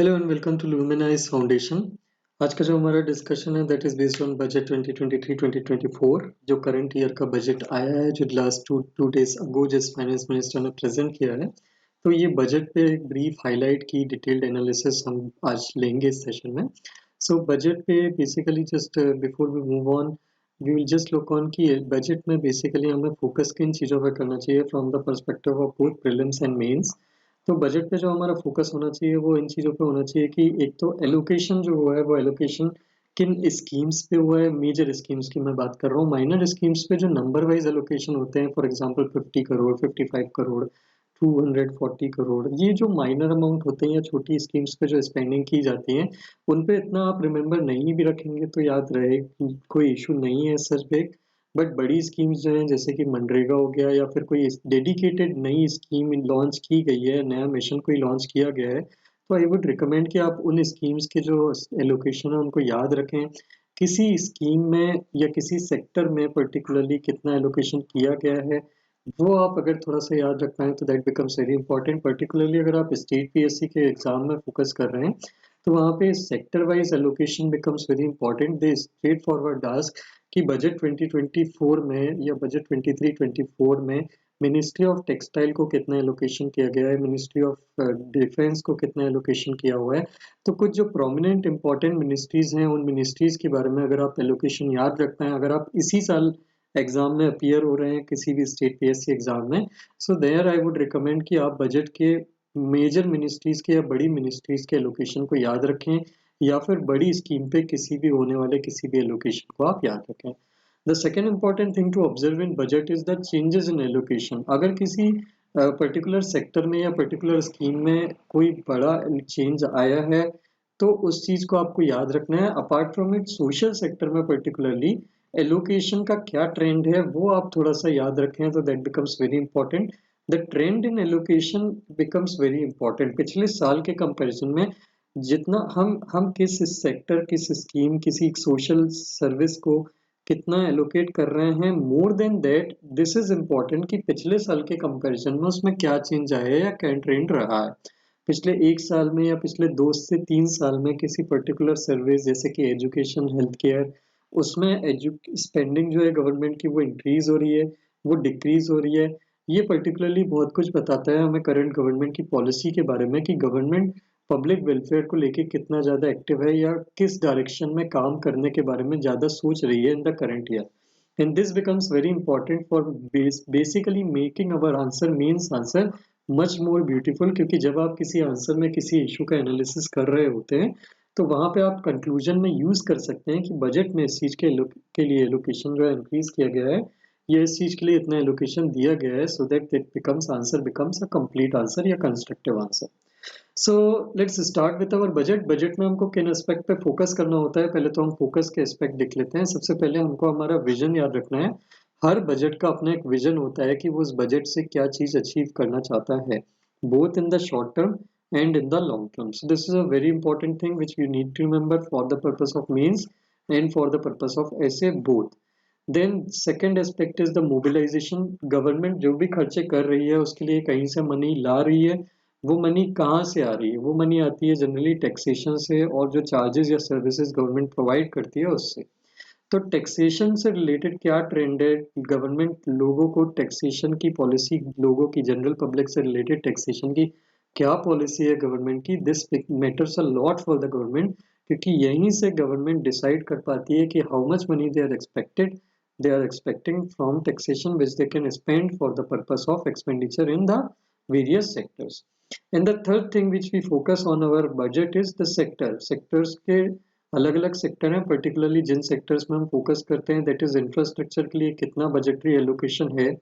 Hello and welcome to Luminize Foundation. आज का जो हमारा डिस्कशन है that is based on budget 2023-2024 जो करंट ईयर का बजट आया है, जो लास्ट टू डेज अगो जिस फाइनेंस मिनिस्टर ने प्रेजेंट किया है। तो ये बजट पे एक ब्रीफ हाईलाइट की डिटेल्ड एनालिसिस हम आज लेंगे इस सेशन में। सो बजट पे basically just before we move on we will just look on कि बजट में बेसिकली हमें फोकस किन चीज़ों पर करना चाहिए from the perspective of both prelims and mains. तो बजट पे जो हमारा फोकस होना चाहिए वो इन चीज़ों पे होना चाहिए कि एक तो एलोकेशन जो हुआ है वो एलोकेशन किन स्कीम्स पे हुआ है। मेजर स्कीम्स की मैं बात कर रहा हूँ, माइनर स्कीम्स पे जो नंबर वाइज एलोकेशन होते हैं, फॉर एग्जांपल 50 करोड़, 55 करोड़, 240 करोड़, ये जो माइनर अमाउंट होते हैं या छोटी स्कीम्स पे जो स्पेंडिंग की जाती है उन पे इतना आप रिमेंबर नहीं भी रखेंगे तो याद रहे कि कोई इशू नहीं है सर पे। बट बड़ी स्कीम्स जो हैं जैसे कि मनरेगा हो गया या फिर कोई डेडिकेटेड नई स्कीम लॉन्च की गई है, नया मिशन कोई लॉन्च किया गया है, तो आई वुड रिकमेंड कि आप उन स्कीम्स के जो एलोकेशन है उनको याद रखें। किसी स्कीम में या किसी सेक्टर में पर्टिकुलरली कितना एलोकेशन किया गया है वो आप अगर थोड़ा सा याद रख पाएँ तो that becomes very important. Particularly अगर आप स्टेट पीएससी के एग्जाम में फोकस कर रहे हैं तो वहाँ पे sector wise allocation becomes very important. They straightforward ask कि बजट 2024 में या बजट 23-24 में मिनिस्ट्री ऑफ टेक्सटाइल को कितना एलोकेशन किया गया है, मिनिस्ट्री ऑफ डिफेंस को कितना एलोकेशन किया हुआ है। तो कुछ जो प्रोमिनेंट इंपॉर्टेंट मिनिस्ट्रीज हैं उन मिनिस्ट्रीज के बारे में अगर आप एलोकेशन याद रखते हैं, अगर आप इसी साल एग्जाम में अपीयर हो रहे हैं किसी भी स्टेट पीएससी एग्जाम में, so there I would recommend कि आप बजट के मेजर मिनिस्ट्रीज के या बड़ी मिनिस्ट्रीज के एलोकेशन को याद रखें या फिर बड़ी स्कीम पे किसी भी होने वाले किसी भी एलोकेशन को आप याद रखें। The second important thing to observe in budget is the changes in allocation. अगर किसी पर्टिकुलर सेक्टर में या पर्टिकुलर स्कीम में कोई बड़ा चेंज आया है तो उस चीज को आपको याद रखना है। Apart from it social sector में पर्टिकुलरली एलोकेशन का क्या ट्रेंड है वो आप थोड़ा सा याद रखें तो that becomes very important. The trend in allocation becomes very important. पिछले साल के कंपैरिजन में जितना हम किस सेक्टर किस स्कीम किसी सोशल सर्विस को कितना एलोकेट कर रहे हैं, more than that this is important कि पिछले साल के कंपैरिजन में उसमें क्या चेंज आया है या क्या ट्रेंड रहा है। पिछले एक साल में या पिछले 2 से 3 साल में किसी पर्टिकुलर सर्विस जैसे कि एजुकेशन, हेल्थ केयर, उसमें स्पेंडिंग जो है गवर्नमेंट की वो इंक्रीज हो रही है, वो डिक्रीज हो रही है। ये पर्टिकुलरली बहुत कुछ बताता है हमें करंट गवर्नमेंट की पॉलिसी के बारे में कि गवर्नमेंट पब्लिक वेलफेयर को लेके कितना ज़्यादा एक्टिव है या किस डायरेक्शन में काम करने के बारे में ज़्यादा सोच रही है in the current year. And this becomes very important for basically making our answer means answer much more beautiful, क्योंकि जब आप किसी आंसर में किसी इशू का एनालिसिस कर रहे होते हैं तो वहां पे आप कंक्लूजन में यूज कर सकते हैं कि बजट में इस चीज के लिए एलोकेशन जो है इंक्रीज किया गया है, ये इस चीज के लिए इतना एलोकेशन दिया गया है, so that it becomes answer becomes a complete answer या constructive answer. So let's start with our budget. Budget में हमको किन एस्पेक्ट पे फोकस करना होता है, पहले तो हम फोकस के एस्पेक्ट देख लेते हैं। सबसे पहले हमको हमारा विजन याद रखना है। हर बजट का अपना एक विजन होता है कि वो उस बजट से क्या चीज अचीव करना चाहता है, both in the short term and in the long term. So this is a very important thing which you need to remember for the purpose of mains and for the purpose of essay both. Then second aspect is the mobilization. Government जो भी खर्चे कर रही है उसके लिए कहीं से मनी ला रही है, वो मनी कहाँ से आ रही है? वो मनी आती है जनरली टैक्सेशन से और जो चार्जेस या सर्विसेज गवर्नमेंट प्रोवाइड करती है उससे। तो टैक्सेशन से रिलेटेड क्या ट्रेंड है? गवर्नमेंट लोगों को टैक्सेशन की पॉलिसी, लोगों की जनरल पब्लिक से रिलेटेड टैक्सेशन की क्या पॉलिसी है गवर्नमेंट की, this matters a lot for the government, क्योंकि यहीं से गवर्नमेंट डिसाइड कर पाती है कि how much money they are expecting from taxation which they can spend for the purpose of expenditure in the various sectors. And the third thing which we focus on our budget is the sectors के अलग अलग sector हैं। Particularly जिन sectors में हम focus करते हैं that is infrastructure के लिए कितना बजटरी एलोकेशन है।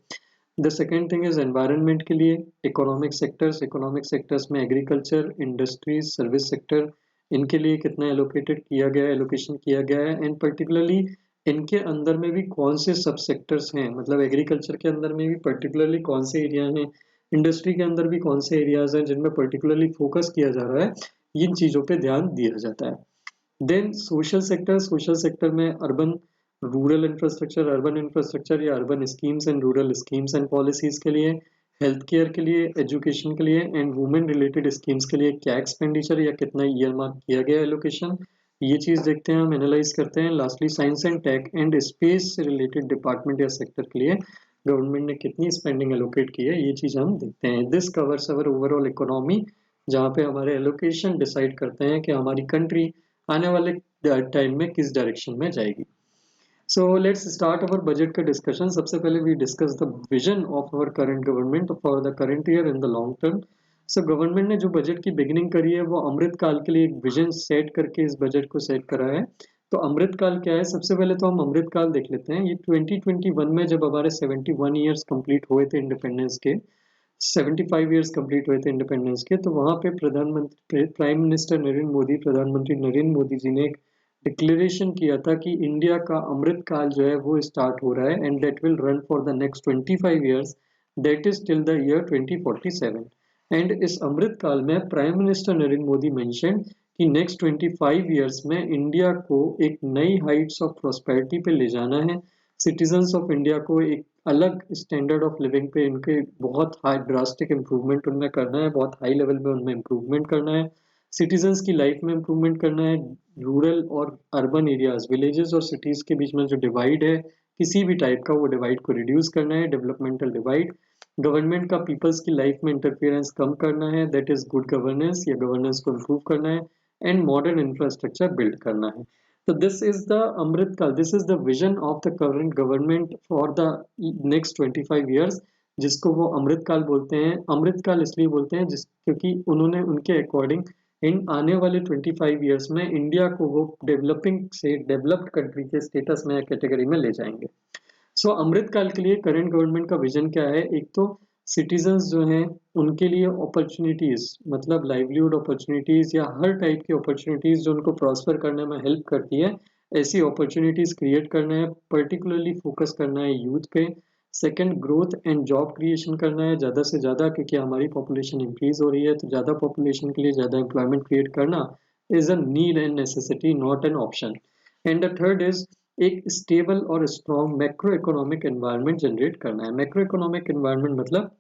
The second thing is environment के लिए। इकोनॉमिक सेक्टर्स में एग्रीकल्चर, इंडस्ट्रीज, सर्विस सेक्टर, इनके लिए कितना एलोकेटेड किया गया है, एलोकेशन किया गया है। एंड पर्टिकुलरली इनके अंदर में भी कौन से सब सेक्टर्स हैं, मतलब एग्रीकल्चर के अंदर में भी पर्टिकुलरली कौन से एरिया हैं, इंडस्ट्री के अंदर भी कौन से एरियाज हैं जिनमें पर्टिकुलरली फोकस किया जा रहा है, इन चीज़ों पे ध्यान दिया जाता है। देन सोशल सेक्टर में अर्बन इंफ्रास्ट्रक्चर या urban schemes and rural schemes and policies के लिए। हेल्थ केयर के लिए, एजुकेशन के लिए एंड वुमेन रिलेटेड स्कीम्स के लिए क्या एक्सपेंडिचर या कितना ईयर मार्क किया गया एलोकेशन, ये चीज़ देखते हैं, हम एनालाइज करते हैं। Lastly science and tech and space से रिलेटेड डिपार्टमेंट या सेक्टर के लिए गवर्नमेंट ने कितनी स्पेंडिंग एलोकेट की है, ये चीज़ हम देखते हैं। This covers our overall economy, जहाँ पे हमारे एलोकेशन डिसाइड करते हैं कि हमारी कंट्री आने वाले टाइम में किस डायरेक्शन में जाएगी। So let's start our budget का discussion. सबसे पहले we discuss the vision of our current government for the current year in the long term. So government ने जो बजट की बिगिनिंग करी है वो अमृत काल के लिए एक विजन सेट करके इस बजट को सेट करा है। तो अमृत काल क्या है, सबसे पहले तो हम अमृत काल देख लेते हैं। ये 2021 में जब हमारे 71 ईयर्स कंप्लीट हुए थे इंडिपेंडेंस के, 75 ईयर्स कंप्लीट हुए थे इंडिपेंडेंस के, तो वहाँ पे प्रधानमंत्री प्राइम मिनिस्टर नरेंद्र मोदी, प्रधानमंत्री नरेंद्र मोदी जी ने एक डिक्लेरेशन किया था कि इंडिया का अमृत काल जो है वो स्टार्ट हो रहा है and that will run for the next 25 years, that is till the year 2047। And इस अमृत काल में prime minister Narendra Modi mention कि नेक्स्ट 25 ईयर्स में इंडिया को एक नई हाइट्स ऑफ प्रोस्पेरिटी पे ले जाना है। सिटीजन्स ऑफ इंडिया को एक अलग स्टैंडर्ड ऑफ लिविंग पे इनके बहुत हाई ड्रास्टिक इम्प्रूवमेंट उनमें करना है, बहुत हाई लेवल में उनमें इम्प्रूवमेंट करना है, सिटीजन्स की लाइफ में इम्प्रूवमेंट करना है। रूरल और अर्बन एरियाज, विलेजेस और सिटीज के बीच में जो डिवाइड है किसी भी टाइप का, वो डिवाइड को रिड्यूस करना है, डेवलपमेंटल डिवाइड। गवर्नमेंट का पीपल्स की लाइफ में इंटरफेरेंस कम करना है, दैट इज गुड गवर्नेंस या गवर्नेंस को इम्प्रूव करना है, एंड मॉडर्न इंफ्रास्ट्रक्चर बिल्ड करना है। तो दिस इज द अमृत काल, this is the vision of the current government for the next 25 years, जिसको वो अमृत काल बोलते हैं। अमृत काल इसलिए बोलते हैं क्योंकि उन्होंने उनके अकॉर्डिंग इन आने वाले 25 ईयर्स में इंडिया को वो डेवलपिंग से डेवलप्ड कंट्री के स्टेटस में कैटेगरी में ले जाएंगे। सो अमृत काल के लिए करंट गवर्नमेंट का विजन क्या है, एक तो सिटीजन्स जो हैं उनके लिए अपॉर्चुनिटीज, मतलब लाइवलीहुड अपॉर्चुनिटीज या हर टाइप की अपॉर्चुनिटीज जो उनको प्रॉस्पर करने में हेल्प करती है, ऐसी अपॉर्चुनिटीज क्रिएट करना है। पर्टिकुलरली फोकस करना है यूथ पे। Second, growth and job creation करना है ज़्यादा से ज़्यादा, क्योंकि हमारी पॉपुलेशन इंक्रीज हो रही है, तो ज़्यादा पॉपुलेशन के लिए ज़्यादा एम्प्लॉयमेंट क्रिएट करना is a need and necessity, not an option. And the third is एक स्टेबल और strong macro economic environment generate करना है। मैक्रो इकोनॉमिक एनवायरनमेंट मतलब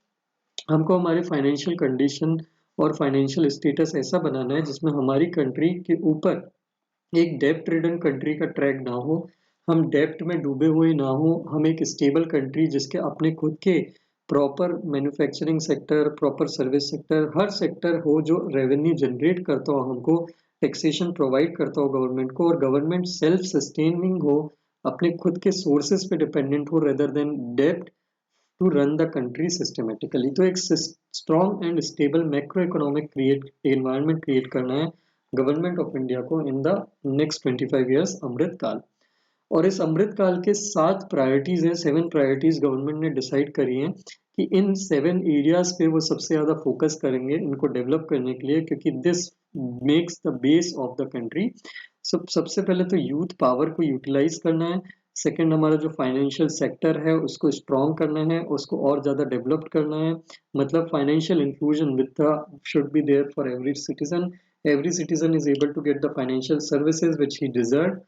हमको हमारी फाइनेंशियल कंडीशन और फाइनेंशियल स्टेटस ऐसा बनाना है जिसमें हमारी कंट्री के ऊपर एक डेप्ट रिडन कंट्री का ट्रैक ना हो, हम डेप्ट में डूबे हुए ना हो, हम एक स्टेबल कंट्री जिसके अपने खुद के proper manufacturing sector, proper service sector, हर सेक्टर हो जो रेवेन्यू जनरेट करता हो, हमको टैक्सेशन प्रोवाइड करता हो गवर्नमेंट को, और गवर्नमेंट सेल्फ सस्टेनिंग हो, अपने खुद के सोर्सेज पे डिपेंडेंट हो रेदर देन डेप्ट to run the country systematically. तो एक strong and stable macro economic environment create करना है गवर्नमेंट ऑफ इंडिया को in the next 25 years Amrit Kaal. और इस अमृत काल के 7 प्रायोरिटीज हैं, 7 प्रायोरिटीज गवर्नमेंट ने डिसाइड करी हैं कि इन 7 एरियाज पे वो सबसे ज्यादा फोकस करेंगे इनको डेवलप करने के लिए, क्योंकि this makes the base of the country. सबसे पहले तो यूथ पावर को यूटिलाइज करना है। सेकंड, हमारा जो फाइनेंशियल सेक्टर है उसको स्ट्रॉन्ग करना है, उसको और ज़्यादा डेवलप करना है, मतलब financial inclusion with the should be there for every citizen is able to get the financial services which he deserve.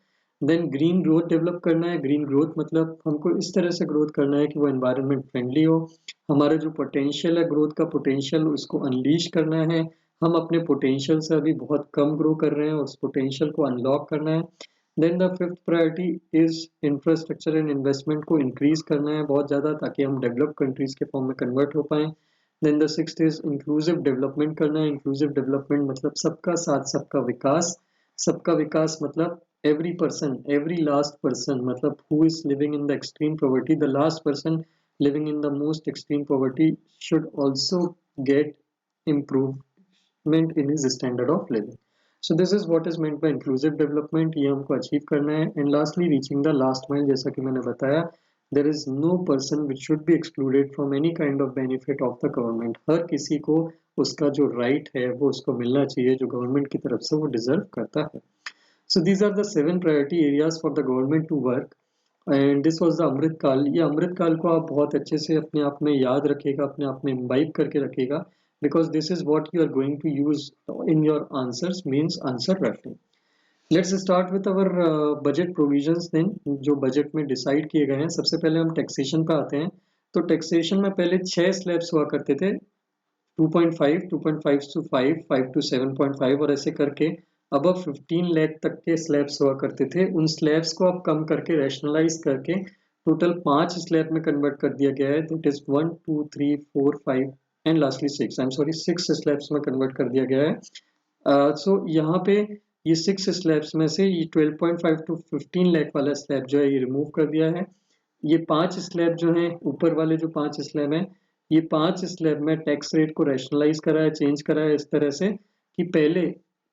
Then green growth develop करना है। ग्रीन ग्रोथ मतलब हमको इस तरह से ग्रोथ करना है कि वो एनवायरनमेंट फ्रेंडली हो, हमारा जो पोटेंशियल है ग्रोथ का पोटेंशियल उसको अनलीश करना है, हम अपने पोटेंशियल से अभी बहुत कम ग्रो कर रहे हैं, उस पोटेंशियल को अनलॉक करना है। Then the fifth priority is infrastructure and investment को इंक्रीज करना है बहुत ज़्यादा, ताकि हम डेवलप कंट्रीज के फॉर्म में कन्वर्ट हो पाएं। Then the sixth is inclusive development करना है। इंक्लूसिव डेवलपमेंट मतलब सबका साथ सबका विकास। सबका विकास मतलब every person, every last person, मतलब who is living in the extreme poverty, the last person living in the most extreme poverty should also get improvement in his standard of living. So this is what is meant by inclusive development, ये हमको achieve करना है। And lastly reaching the last mile, जैसा कि मैंने बताया, there is no person which should be excluded from any kind of benefit of the government। हर किसी को उसका जो right है वो उसको मिलना चाहिए जो गवर्नमेंट की तरफ से वो डिजर्व करता है। So these are the 7 priority areas for the government to work। And this was the Amrit Kaal. ये अमृत काल को आप बहुत अच्छे से अपने आप में याद रखिएगा, अपने आप में इम्बाइब करके रखिएगा, because this is what you are going to use in your answers, means answer writing. Let's start with our budget provisions then, जो बजट में डिसाइड किए गए हैं। सबसे पहले हम टैक्सेशन पे आते हैं। तो टैक्सेशन में पहले 6 स्लैब्स हुआ करते थे, 2.5, 2.5 to 5, 5 to 7.5 और ऐसे करके अब 15 लाख तक के स्लैब्स हुआ करते थे। उन स्लैब्स को अब कम करके रैशनलाइज करके टोटल 5 स्लैब में कन्वर्ट कर दिया गया है, that is 1 2 3 4 5 and lastly 6, I am sorry 6 slabs में कन्वर्ट कर दिया गया है। सो यहाँ पे ये 6 स्लैब्स में से ये 12.5 to 15 लाख वाला स्लैब जो है ये रिमूव कर दिया है। ये 5 स्लैब जो हैं, ऊपर वाले जो 5 स्लैब हैं, ये 5 स्लैब में टैक्स रेट को रैशनलाइज करा है, चेंज करा है इस तरह से कि पहले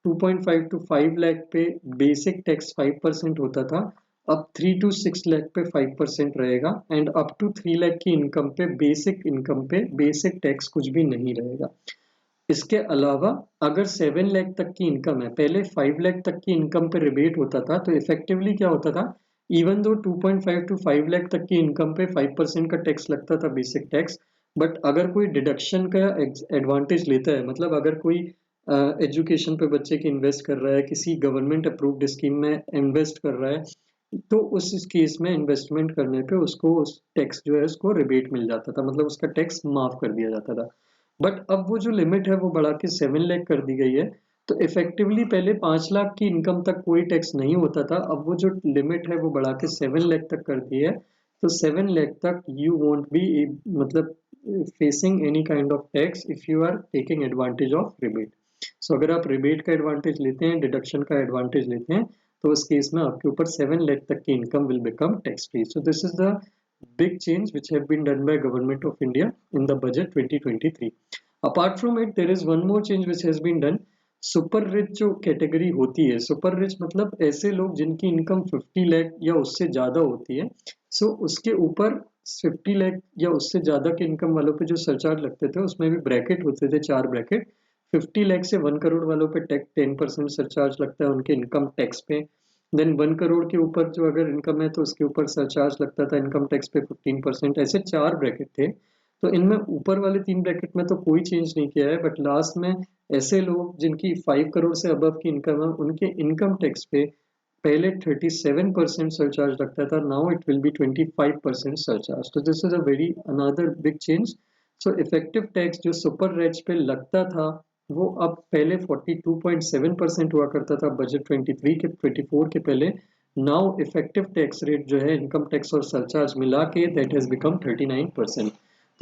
2.5 to 5 लाख पे बेसिक टैक्स 5% होता था, अब 3 to 6 लाख पे 5% रहेगा एंड अप टू 3 लाख की इनकम पे बेसिक टैक्स कुछ भी नहीं रहेगा। इसके अलावा अगर 7 लाख तक की इनकम है, पहले 5 लाख तक की इनकम पे रिबेट होता था, तो इफेक्टिवली क्या होता था, इवन दो 2.5 to 5 लाख तक की इनकम पे 5% का टैक्स लगता था, बेसिक टैक्स, बट अगर कोई डिडक्शन का एडवांटेज लेता है, मतलब अगर कोई एजुकेशन पे बच्चे की इन्वेस्ट कर रहा है, किसी गवर्नमेंट अप्रूव्ड स्कीम में इन्वेस्ट कर रहा है, तो उस केस में इन्वेस्टमेंट करने पे उसको उस टैक्स जो है उसको रिबेट मिल जाता था, मतलब उसका टैक्स माफ कर दिया जाता था। बट अब वो जो लिमिट है वो बढ़ा के 7 लाख कर दी गई है, तो इफेक्टिवली पहले 5 लाख की इनकम तक कोई टैक्स नहीं होता था, अब वो जो लिमिट है वो बढ़ा के 7 लाख तक कर दी है। तो 7 लाख तक यू वोंट बी मतलब facing any kind of tax if you are taking advantage of rebate. So अगर आप रिबेट का एडवांटेज लेते हैं, डिडक्शन का एडवांटेज लेते हैं, तो उस केस में आपके ऊपर 7 लाख तक की income will become tax free. So this is the big change which have been done by Government of India in the budget 2023. Apart from it, there is one more change which has been done. Super rich जो category होती है, super rich मतलब ऐसे लोग जिनकी income 50 lakh या उससे ज्यादा होती है, सो उसके ऊपर 50 लाख या उससे ज्यादा के इनकम वालों पे जो सरचार्ज लगते थे उसमें भी ब्रैकेट होते थे, 4 ब्रैकेट। 50 लाख से 1 करोड़ वालों पे 10% सरचार्ज लगता है उनके इनकम टैक्स पे। देन 1 करोड़ के ऊपर जो अगर इनकम है तो उसके ऊपर सरचार्ज लगता था इनकम टैक्स पे 15%। ऐसे 4 ब्रैकेट थे। तो इनमें ऊपर वाले 3 ब्रैकेट में तो कोई चेंज नहीं किया है, बट लास्ट में ऐसे लोग जिनकी 5 करोड़ से अबव की इनकम है उनके इनकम टैक्स पे पहले 37% सरचार्ज लगता था, now it will be 25% surcharge. तो this is a very another big change. So effective tax जो सुपर रिच पे लगता था वो अब पहले 42.7% हुआ करता था बजट 24 के पहले। नाउ इफेक्टिव टैक्स रेट जो है इनकम टैक्स और सरचार्ज मिला के that has become 39%.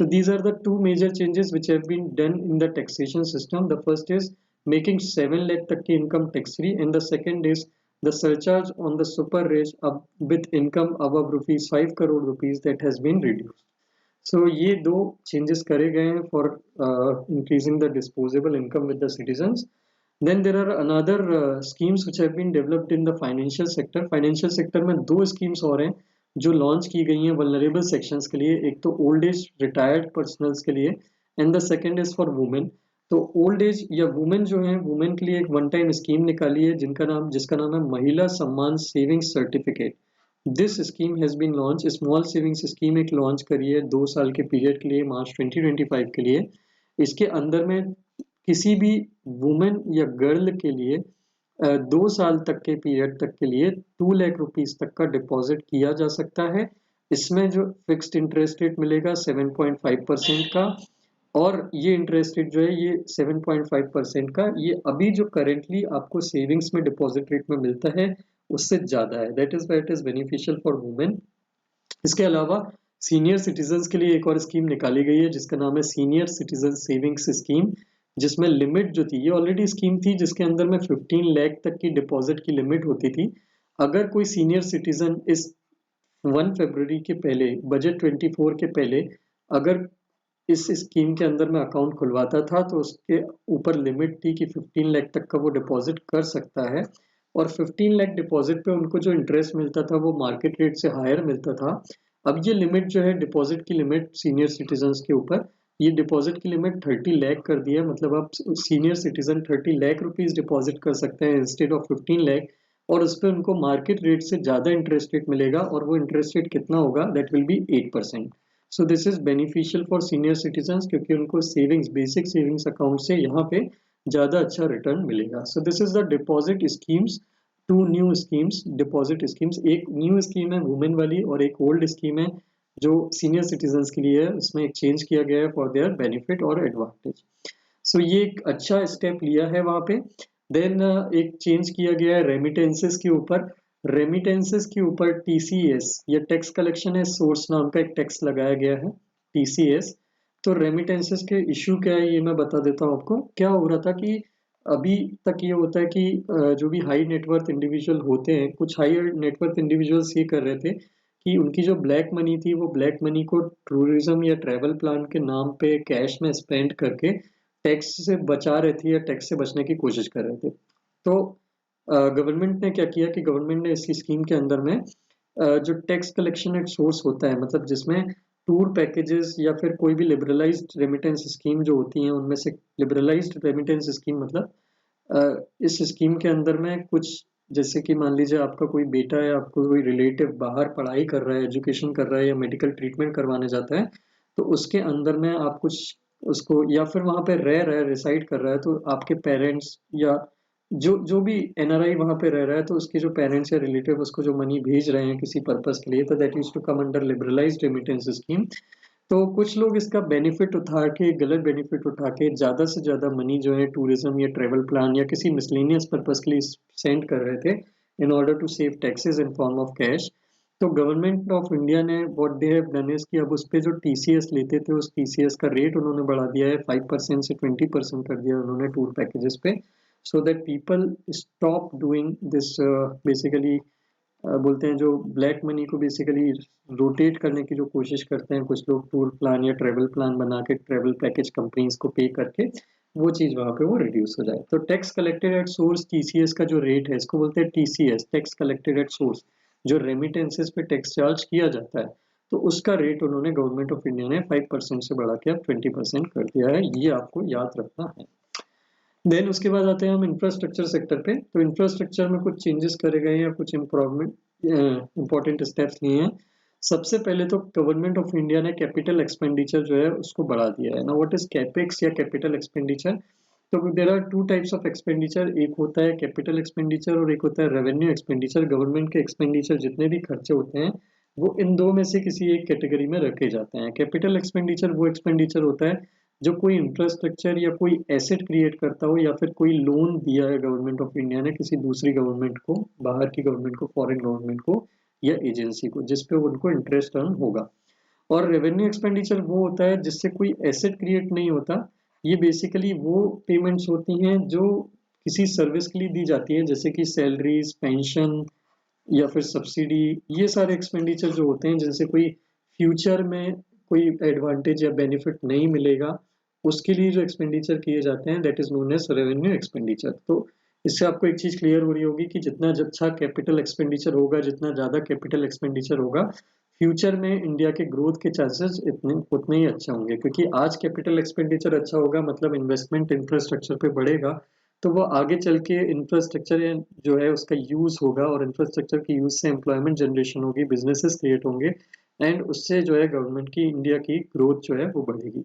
So these are the two major changes which have been done in the taxation system. The first is making 7 lakh तक की income tax free, and the second is the surcharge on the super rich with income above rupees 5 crore rupees that has been reduced. So ये दो changes करे गए हैं for increasing the disposable income with the citizens. Then there are another schemes which have been developed in the financial sector. Financial sector में दो schemes और हैं जो लॉन्च की गई हैं वल्नरेबल सेक्शंस के लिए। एक तो ओल्ड एज रिटायर्ड पर्सनल्स के लिए and the second is for women. तो ओल्ड एज या वुमेन जो है, वुमेन के लिए एक वन टाइम स्कीम निकाली है जिसका नाम है Mahila Samman savings certificate. This scheme has been launch, small savings scheme एक लॉन्च करी है 2 साल के पीरियड के लिए, मार्च 2025 के लिए। इसके अंदर में किसी भी वुमेन या गर्ल के लिए 2 साल तक के पीरियड तक के लिए 2 लाख रुपीस तक का डिपॉजिट किया जा सकता है। इसमें जो फिक्स्ड इंटरेस्ट रेट मिलेगा 7.5% का, और ये इंटरेस्ट रेट जो है ये 7.5% का ये अभी जो करेंटली आपको सेविंग्स में डिपॉजिट रेट में मिलता है उससे ज्यादा है। That is why it is beneficial for women. इसके अलावा सीनियर सिटीजन्स के लिए एक और स्कीम निकाली गई है जिसका नाम है सीनियर सिटीजन सेविंग्स स्कीम, जिसमें लिमिट जो थी, ये ऑलरेडी स्कीम थी जिसके अंदर में 15 लाख तक की डिपॉजिट की लिमिट होती थी। अगर कोई सीनियर सिटीजन इस 1 फरवरी के पहले, बजट 24 के पहले अगर इस स्कीम के अंदर में अकाउंट खुलवाता था तो उसके ऊपर लिमिट थी कि 15 लाख तक का वो डिपॉजिट कर सकता है, और 15 लाख डिपॉजिट पे उनको जो इंटरेस्ट मिलता था वो मार्केट रेट से हायर मिलता था। अब ये लिमिट जो है डिपॉजिट की लिमिट सीनियर सिटीजन्स के ऊपर, ये डिपॉजिट की लिमिट 30 लाख कर दिया। मतलब आप senior citizen 30 lakh rupees deposit कर सकते हैं इंस्टेड ऑफ 15 लाख, और उस पर उनको मार्केट रेट से ज़्यादा इंटरेस्ट रेट मिलेगा, और वो इंटरेस्ट रेट कितना होगा, that will be 8%। So this is beneficial for senior citizens क्योंकि उनको सेविंग्स, बेसिक सेविंग्स अकाउंट से यहाँ पे ज़्यादा अच्छा रिटर्न मिलेगा। सो this is the deposit schemes, 2 new schemes, deposit schemes. एक न्यू स्कीम है वुमेन वाली और एक ओल्ड स्कीम है जो सीनियर सिटीजन्स के लिए है उसमें एक चेंज किया गया है फॉर देयर बेनिफिट और एडवांटेज। सो ये एक अच्छा स्टेप लिया है वहाँ पे। देन एक चेंज किया गया है रेमिटेंसेस के ऊपर। रेमिटेंसेस के ऊपर टीसीएस या टैक्स कलेक्शन है सोर्स नाम का एक टैक्स लगाया गया है, टीसीएस। तो रेमिटेंसेस के इशू क्या है ये मैं बता देता हूँ आपको। क्या हो रहा था कि अभी तक ये होता है कि जो भी हाई नेटवर्थ इंडिविजुअल होते हैं, कुछ हाई नेटवर्थ इंडिविजुअल्स ये कर रहे थे कि उनकी जो ब्लैक मनी थी वो ब्लैक मनी को टूरिज्म या ट्रैवल प्लान के नाम पे कैश में स्पेंड करके टैक्स से बचा रहे थे या टैक्स से बचने की कोशिश कर रहे थे। तो गवर्नमेंट ने क्या किया कि गवर्नमेंट ने इसी स्कीम के अंदर में जो टैक्स कलेक्शन एक सोर्स होता है, मतलब जिसमें टूर पैकेजेस या फिर कोई भी लिबरलाइज्ड रेमिटेंस स्कीम जो होती हैं उनमें से लिबरलाइज्ड रेमिटेंस स्कीम मतलब इस स्कीम के अंदर में कुछ, जैसे कि मान लीजिए आपका कोई बेटा है, आपको कोई रिलेटिव बाहर पढ़ाई कर रहा है, एजुकेशन कर रहा है या मेडिकल ट्रीटमेंट करवाने जाता है, तो उसके अंदर में आप कुछ उसको, या फिर वहां पे रह रहा है, रिसाइड कर रहा है, तो आपके पेरेंट्स या जो जो भी एनआरआई वहां पे रह रहा है तो उसके जो पेरेंट्स या रिलेटिव उसको जो मनी भेज रहे हैं किसी पर्पस के लिए, तो that use to come under liberalized remittance scheme. तो कुछ लोग इसका बेनिफिट उठा के, गलत बेनिफिट उठा के ज़्यादा से ज़्यादा मनी जो है टूरिज्म या ट्रेवल प्लान या किसी मिसलेनियस पर्पस के लिए सेंड कर रहे थे in order to save taxes in form of cash. तो गवर्नमेंट ऑफ इंडिया ने what they have done is कि अब उस पे जो टीसीएस लेते थे उस टीसीएस का रेट उन्होंने बढ़ा दिया है, 5% से 20% कर दिया उन्होंने टूर पैकेजेस पे, so that people stop doing this basically. बोलते हैं जो ब्लैक मनी को बेसिकली रोटेट करने की जो कोशिश करते हैं कुछ लोग, टूर प्लान या ट्रेवल प्लान बना के ट्रेवल पैकेज कंपनीज को पे करके, वो चीज़ वहाँ पे वो रिड्यूस हो जाए। तो tax collected at source TCS का जो रेट है इसको बोलते हैं TCS, tax collected at source. जो रेमिटेंसेस पे टैक्स चार्ज किया जाता है तो उसका रेट उन्होंने गवर्नमेंट ऑफ इंडिया ने 5% से बढ़ा के अब 20% कर दिया है, ये आपको याद रखना है। देन उसके बाद आते हैं हम इंफ्रास्ट्रक्चर सेक्टर पे। तो इंफ्रास्ट्रक्चर में कुछ चेंजेस करे गए हैं या कुछ इम्प्रूवमेंट इंपॉर्टेंट स्टेप्स लिए हैं। सबसे पहले तो गवर्नमेंट ऑफ इंडिया ने कैपिटल एक्सपेंडिचर जो है उसको बढ़ा दिया है ना। व्हाट इज कैपेक्स या कैपिटल एक्सपेंडिचर? तो there are two types of expenditure, एक होता है कैपिटल एक्सपेंडिचर और एक होता है रेवेन्यू एक्सपेंडिचर। गवर्नमेंट के एक्सपेंडिचर जितने भी खर्चे होते हैं वो इन दो में से किसी एक कैटेगरी में रखे जाते हैं। कैपिटल एक्सपेंडिचर वो एक्सपेंडिचर होता है जो कोई इंफ्रास्ट्रक्चर या कोई एसेट क्रिएट करता हो या फिर कोई लोन दिया है गवर्नमेंट ऑफ इंडिया ने किसी दूसरी गवर्नमेंट को, बाहर की गवर्नमेंट को, फॉरेन गवर्नमेंट को या एजेंसी को, जिसपे उनको इंटरेस्ट अर्न होगा। और रेवेन्यू एक्सपेंडिचर वो होता है जिससे कोई एसेट क्रिएट नहीं होता। ये बेसिकली वो पेमेंट्स होती हैं जो किसी सर्विस के लिए दी जाती है, जैसे कि सैलरीज, पेंशन या फिर सब्सिडी। ये सारे एक्सपेंडिचर जो होते हैं जिनसे कोई फ्यूचर में कोई एडवांटेज या बेनिफिट नहीं मिलेगा, उसके लिए जो एक्सपेंडिचर किए जाते हैं that is known as revenue expenditure. तो इससे आपको एक चीज क्लियर हो रही होगी कि जितना अच्छा कैपिटल एक्सपेंडिचर होगा, जितना ज्यादा कैपिटल एक्सपेंडिचर होगा, फ्यूचर में इंडिया के ग्रोथ के चांसेस इतने उतने ही अच्छे होंगे। क्योंकि आज कैपिटल एक्सपेंडिचर अच्छा होगा मतलब इन्वेस्टमेंट इंफ्रास्ट्रक्चर पे बढ़ेगा, तो वो आगे चल के इंफ्रास्ट्रक्चर जो है उसका यूज होगा और इंफ्रास्ट्रक्चर की यूज से एम्प्लॉयमेंट जनरेशन होगी, बिजनेसेस क्रिएट होंगे एंड उससे जो है गवर्नमेंट की, इंडिया की ग्रोथ जो है वो बढ़ेगी।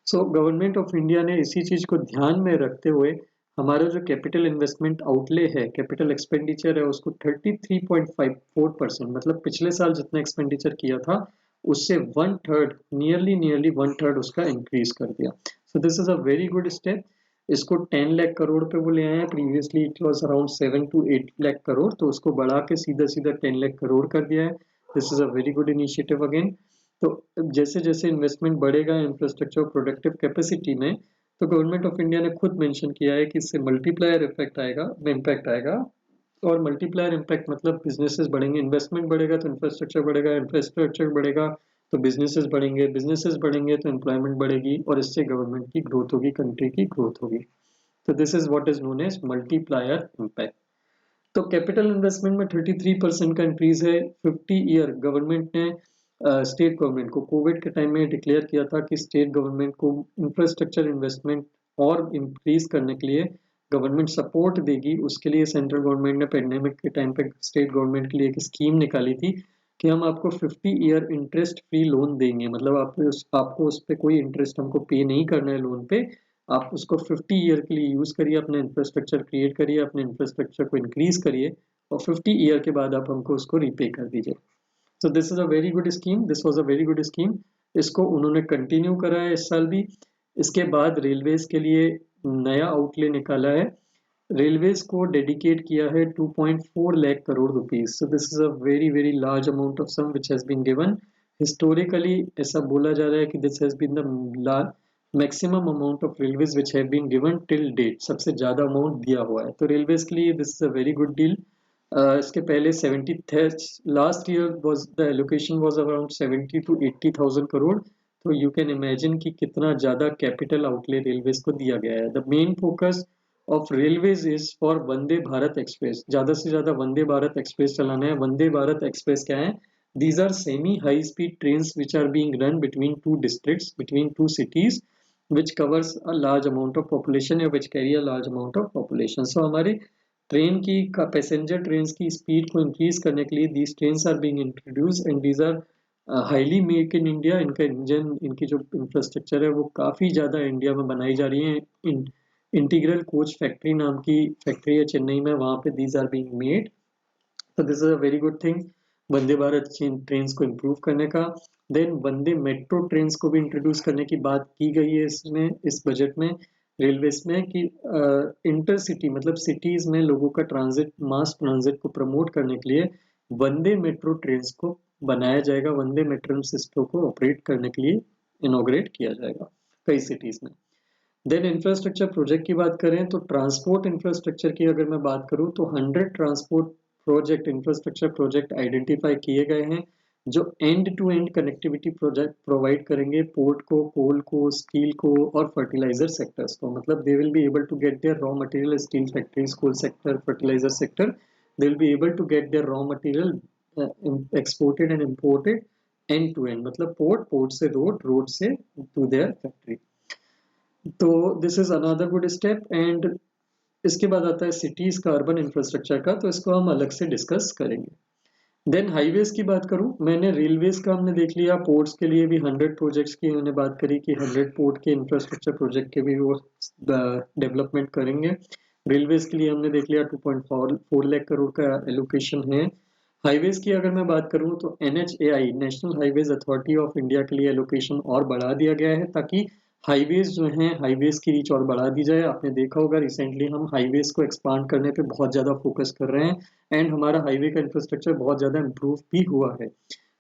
सो गवर्नमेंट ऑफ इंडिया ने इसी चीज को ध्यान में रखते हुए हमारा जो कैपिटल इन्वेस्टमेंट आउटले है, कैपिटल एक्सपेंडिचर है, उसको 33.54% मतलब पिछले साल जितना एक्सपेंडिचर किया था उससे 1/3, नियरली 1/3 उसका इंक्रीज कर दिया। सो this is a very good step. इसको 10 लाख करोड़ पे वो ले आए हैं, previously it was around 7 to 8 lakh crore, तो उसको बढ़ा के सीधा सीधा 10 लाख करोड़ कर दिया है। This is a very good initiative again. तो जैसे जैसे इन्वेस्टमेंट बढ़ेगा इंफ्रास्ट्रक्चर प्रोडक्टिव कैपेसिटी में, तो गवर्नमेंट ऑफ इंडिया ने खुद मेंशन किया है कि इससे मल्टीप्लायर इफेक्ट आएगा, इम्पैक्ट आएगा। और मल्टीप्लायर इम्पैक्ट मतलब बिजनेसेस बढ़ेंगे, इन्वेस्टमेंट बढ़ेगा तो इंफ्रास्ट्रक्चर बढ़ेगा, इंफ्रास्ट्रक्चर बढ़ेगा तो बिजनेसेस बढ़ेंगे, बिजनेसेस बढ़ेंगे तो एम्प्लॉयमेंट बढ़ेगी और इससे गवर्नमेंट की ग्रोथ होगी, कंट्री की ग्रोथ होगी। तो this is what is known as multiplier impact. तो कैपिटल इन्वेस्टमेंट में 33% का इंक्रीज है। 50 ईयर गवर्नमेंट ने स्टेट गवर्नमेंट को कोविड के टाइम में डिक्लेयर किया था कि स्टेट गवर्नमेंट को इंफ्रास्ट्रक्चर इन्वेस्टमेंट और इंक्रीज करने के लिए गवर्नमेंट सपोर्ट देगी। उसके लिए सेंट्रल गवर्नमेंट ने पेंडेमिक के टाइम पे स्टेट गवर्नमेंट के लिए एक स्कीम निकाली थी कि हम आपको 50 ईयर इंटरेस्ट फ्री लोन देंगे। मतलब आपको उस पर कोई इंटरेस्ट हमको पे नहीं करना है लोन पे, आप उसको 50 ईयर के लिए यूज करिए, अपने इंफ्रास्ट्रक्चर क्रिएट करिए, अपने इंफ्रास्ट्रक्चर को इंक्रीज करिए और 50 ईयर के बाद आप हमको उसको रीपे कर दीजिए। सो this is a very good scheme, this was a very good scheme. इसको उन्होंने कंटिन्यू करा है इस साल भी। इसके बाद रेलवेज के लिए नया आउटले निकाला है। रेलवेज को डेडिकेट किया है 2.4 lakh crore rupees. So this is a very very large amount of sum which has been given. Historically ऐसा बोला जा रहा है कि this has been the maximum amount of railways which have been given till date. सबसे ज्यादा अमाउंट दिया हुआ है, तो रेलवेज के लिए this is a very good deal. इसके पहले 70 last year was the allocation was around 70 to 80,000 crore. तो यू कैन इमेजिन कि कितना ज्यादा कैपिटल आउटले रेलवेज को दिया गया है। The main focus of railways is for Vande Bharat express. ज्यादा से ज्यादा वंदे भारत एक्सप्रेस चलाना है। वंदे भारत एक्सप्रेस क्या है? These are semi-high speed trains which are being run between two districts, between two cities, which covers a large amount of population or which carry a large amount of population. So हमारे train की passenger train की speed को increase करने के लिए these trains are being introduced and these are highly make in India. इनका engine, इनकी जो इंफ्रास्ट्रक्चर है वो काफ़ी ज़्यादा इंडिया में बनाई जा रही है। इंटीग्रल कोच फैक्ट्री नाम की फैक्ट्री है चेन्नई में, वहाँ पे दीज आर बीइंग मेड। तो this is a very good thing Vande Bharat train को इम्प्रूव करने का। देन वंदे मेट्रो ट्रेन को भी इंट्रोड्यूस करने की बात की गई है इसमें, इस बजट में रेलवेज में, कि इंटरसिटी मतलब सिटीज में लोगों का ट्रांजिट, मास ट्रांजिट को प्रमोट करने के लिए वंदे मेट्रो ट्रेन को बनाया जाएगा। वंदे मेट्रो सिस्टम को ऑपरेट करने के लिए इनॉग्रेट किया जाएगा कई सिटीज में। देन इंफ्रास्ट्रक्चर प्रोजेक्ट की बात करें तो ट्रांसपोर्ट इंफ्रास्ट्रक्चर की अगर मैं बात करूं तो 100 transport project, infrastructure project identify किए गए हैं जो end to end connectivity project provide करेंगे पोर्ट को, कोल को, स्टील को और फर्टिलाइजर सेक्टर्स को। मतलब they will be able to get their raw material, steel factories, coal sector, fertilizer sector, they will be able to get their raw material exported and imported end to end, मतलब port, port से road, road से to their factory. तो this is another good step. And इसके बाद आता है cities का urban infrastructure का, तो इसको हम अलग से डिस्कस करेंगे। देन हाईवेज की बात करूं, मैंने रेलवेज का हमने देख लिया, पोर्ट्स के लिए भी 100 प्रोजेक्ट्स की मैंने बात करी कि 100 पोर्ट के इंफ्रास्ट्रक्चर प्रोजेक्ट के भी वो डेवलपमेंट करेंगे। रेलवेज के लिए हमने देख लिया 2.4 लाख करोड़ का एलोकेशन है। हाईवेज की अगर मैं बात करूं तो NHAI, national highways authority of India के लिए एलोकेशन और बढ़ा दिया गया है ताकि हाईवेज जो हैं, हाईवेज की रीच और बढ़ा दी जाए। आपने देखा होगा रिसेंटली हम हाईवेज को एक्सपांड करने पे बहुत ज़्यादा फोकस कर रहे हैं एंड हमारा हाईवे का इंफ्रास्ट्रक्चर बहुत ज़्यादा इम्प्रूव भी हुआ है।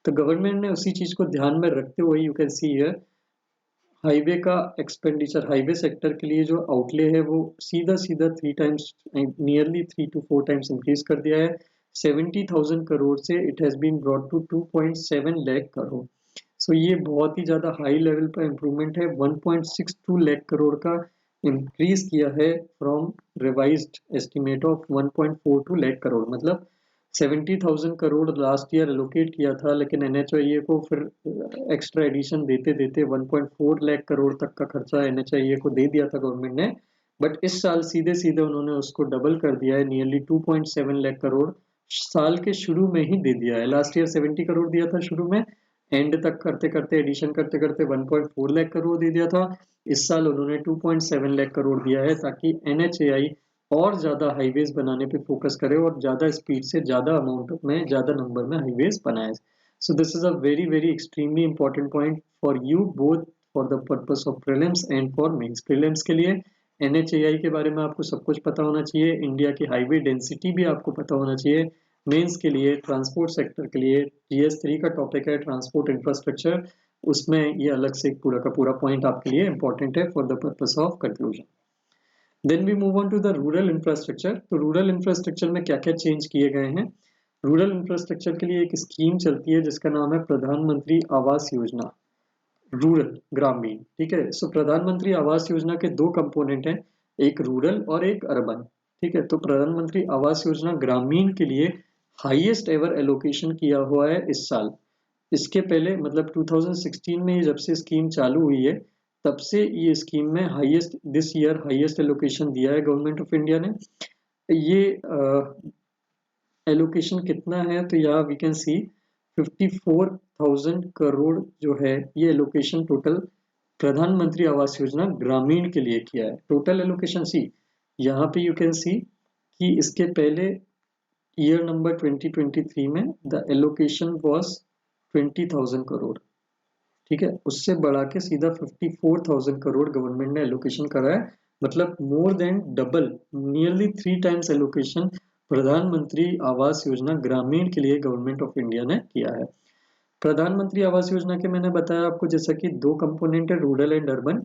तो गवर्नमेंट ने उसी चीज़ को ध्यान में रखते हुए you can see here highway का एक्सपेंडिचर, हाईवे सेक्टर के लिए जो आउटले है वो सीधा सीधा 3 times, nearly 3 to 4 times increase कर दिया है। 70,000 करोड़ से it has been brought to 2.7 lakh crore. So ये बहुत ही ज़्यादा हाई लेवल पर इम्प्रूवमेंट है। 1.62 लाख करोड़ का इंक्रीज किया है from revised estimate of 1.42 lakh crore. मतलब 70,000 करोड़ लास्ट ईयर एलोकेट किया था, लेकिन NHAI को फिर एक्स्ट्रा एडिशन देते देते 1.4 लाख करोड़ तक का खर्चा NHAI को दे दिया था गवर्नमेंट ने। बट इस साल सीधे सीधे उन्होंने उसको डबल कर दिया है, नियरली 2.7 लाख करोड़ साल के शुरू में ही दे दिया है। लास्ट ईयर 70 करोड़ दिया था शुरू में, एंड तक करते करते एडिशन करते करते 1.4 लाख करोड़ दे दिया था। इस साल उन्होंने 2.7 लाख करोड़ दिया है ताकि NHAI और ज़्यादा हाईवेज बनाने पे फोकस करे और ज़्यादा स्पीड से ज़्यादा अमाउंट में, ज़्यादा नंबर में हाईवेज बनाए। So this is a very very extremely important point for you both, for the purpose of prelims and for mains. Prelims के लिए NHAI के बारे में आपको सब कुछ पता होना चाहिए, इंडिया की हाईवे डेंसिटी भी आपको पता होना चाहिए। मेंस के लिए, ट्रांसपोर्ट सेक्टर के लिए GS3 का टॉपिक है ट्रांसपोर्ट इंफ्रास्ट्रक्चर, उसमें ये अलग से पूरा का पूरा पॉइंट आपके लिए इंपॉर्टेंट है for the purpose of conclusion. Then we move on to the rural infrastructure. तो रूरल इंफ्रास्ट्रक्चर में क्या क्या चेंज किए गए हैं? रूरल इंफ्रास्ट्रक्चर के लिए एक स्कीम चलती है जिसका नाम है प्रधानमंत्री आवास योजना, रूरल ग्रामीण। ठीक है, सो प्रधानमंत्री आवास योजना के दो कंपोनेंट हैं, एक रूरल और एक अर्बन। ठीक है, तो प्रधानमंत्री आवास योजना ग्रामीण के लिए हाईएस्ट एवर एलोकेशन किया हुआ है इस साल। इसके पहले मतलब 2016 में जब से स्कीम चालू हुई है तब से ये स्कीम में highest, this year highest allocation दिया है गवर्नमेंट ऑफ इंडिया ने। ये एलोकेशन कितना है तो यहाँ वी कैन सी 54,000 करोड़ जो है ये एलोकेशन टोटल प्रधानमंत्री आवास योजना ग्रामीण के लिए किया है। टोटल एलोकेशन सी यहाँ पे यू कैन सी कि इसके पहले ईयर नंबर 2023 में द एलोकेशन वाज 20,000 करोड़, ठीक है, उससे बढ़ा के सीधा 54,000 करोड़ गवर्नमेंट ने एलोकेशन करा है। मतलब more than double, nearly 3 times allocation प्रधानमंत्री आवास योजना ग्रामीण के लिए गवर्नमेंट ऑफ इंडिया ने किया है। प्रधानमंत्री आवास योजना के मैंने बताया आपको जैसा कि 2 कंपोनेंट है, रूरल एंड अर्बन।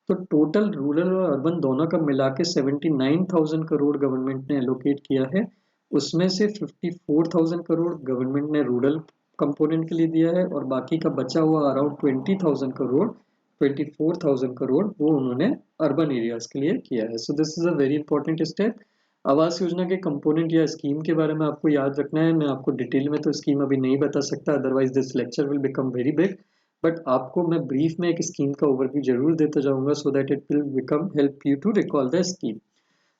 तो टोटल रूरल और अर्बन दोनों का मिला के 79,000 करोड़ गवर्नमेंट ने एलोकेट किया है। उसमें से 54,000 करोड़ गवर्नमेंट ने रूरल कंपोनेंट के लिए दिया है और बाकी का बचा हुआ अराउंड 20,000 करोड़, 24,000 करोड़ वो उन्होंने अर्बन एरियाज के लिए किया है। सो this is a very important step. Awas Yojana के कंपोनेंट या स्कीम के बारे में आपको याद रखना है। मैं आपको डिटेल में तो स्कीम अभी नहीं बता सकता, otherwise this lecture will become very big, but आपको मैं ब्रीफ में एक स्कीम का ओवरव्यू जरूर देता जाऊंगा so that it will become help you to recall the scheme.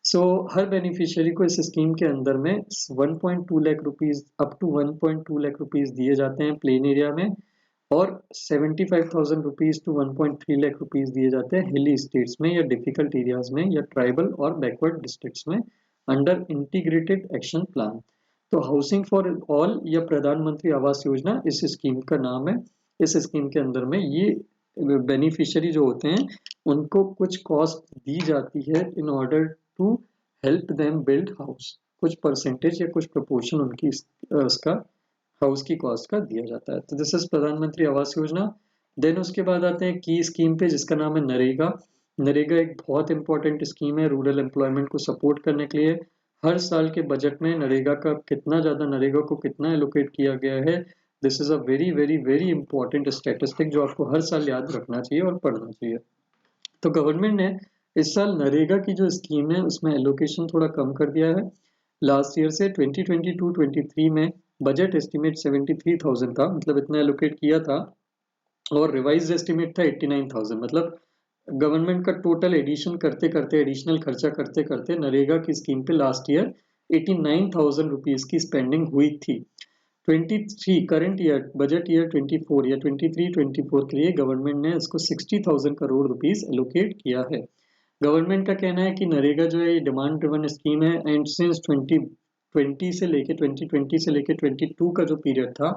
So हर बेनिफिशियरी को इस स्कीम के अंदर में 1.2 lakh rupees up to 1.2 lakh rupees दिए जाते हैं प्लेन एरिया में, और 75,000 रुपीज टू 1.3 लाख रुपीज दिए जाते हैं हिली स्टेट्स में या डिफिकल्ट एरियाज में या ट्राइबल और बैकवर्ड डिस्ट्रिक्ट्स में अंडर इंटीग्रेटेड एक्शन प्लान। तो हाउसिंग फॉर ऑल या प्रधानमंत्री आवास योजना इस स्कीम का नाम है। इस स्कीम के अंदर में ये बेनिफिशियरी जो होते हैं उनको कुछ कॉस्ट दी जाती है in order to help them build house, कुछ परसेंटेज या कुछ प्रोपोर्शन उनकी उसका हाउस की कॉस्ट का दिया जाता है। तो दिस इज प्रधानमंत्री आवास योजना। देन उसके बाद आते हैं की स्कीम पे जिसका नाम है नरेगा। नरेगा एक बहुत इंपॉर्टेंट स्कीम है रूरल एम्प्लॉयमेंट को सपोर्ट करने के लिए। हर साल के बजट में नरेगा का कितना ज्यादा, नरेगा को कितना एलोकेट किया गया है, this is a very very very important statistic जो आपको हर साल याद रखना चाहिए और पढ़ना चाहिए। तो गवर्नमेंट ने इस साल नरेगा की जो स्कीम है उसमें एलोकेशन थोड़ा कम कर दिया है। लास्ट ईयर से 2022-23 में बजट एस्टिमेट 73,000 था, मतलब इतना एलोकेट किया था, और रिवाइज एस्टिमेट था 89,000। मतलब गवर्नमेंट का टोटल एडिशन करते करते, एडिशनल खर्चा करते करते नरेगा की स्कीम पे लास्ट ईयर 89,000 रुपीज की स्पेंडिंग हुई थी। 23 करंट ईयर बजट ईयर 24 या 23-24 के लिए गवर्नमेंट ने इसको 60,000 करोड़ रुपीस एलोकेट किया है। गवर्नमेंट का कहना है कि नरेगा जो है ये डिमांड ड्रिवन स्कीम है एंड सिंस 2020 से लेके 2020 से लेके 22 का जो पीरियड था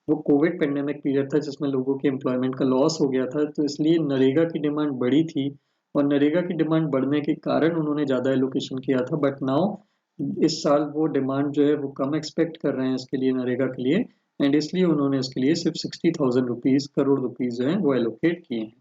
वो कोविड पेंडेमिक पीरियड था जिसमें लोगों के एम्प्लॉयमेंट का लॉस हो गया था, तो इसलिए नरेगा की डिमांड बढ़ी थी और नरेगा की डिमांड बढ़ने के कारण उन्होंने ज़्यादा एलोकेशन किया था। बट नाउ इस साल वो डिमांड जो है वो कम एक्सपेक्ट कर रहे हैं इसके लिए, नरेगा के लिए, एंड इसलिए उन्होंने इसके लिए सिर्फ 60,000 रुपीज़ करोड़ रुपीज़ जो है वो एलोकेट किए हैं।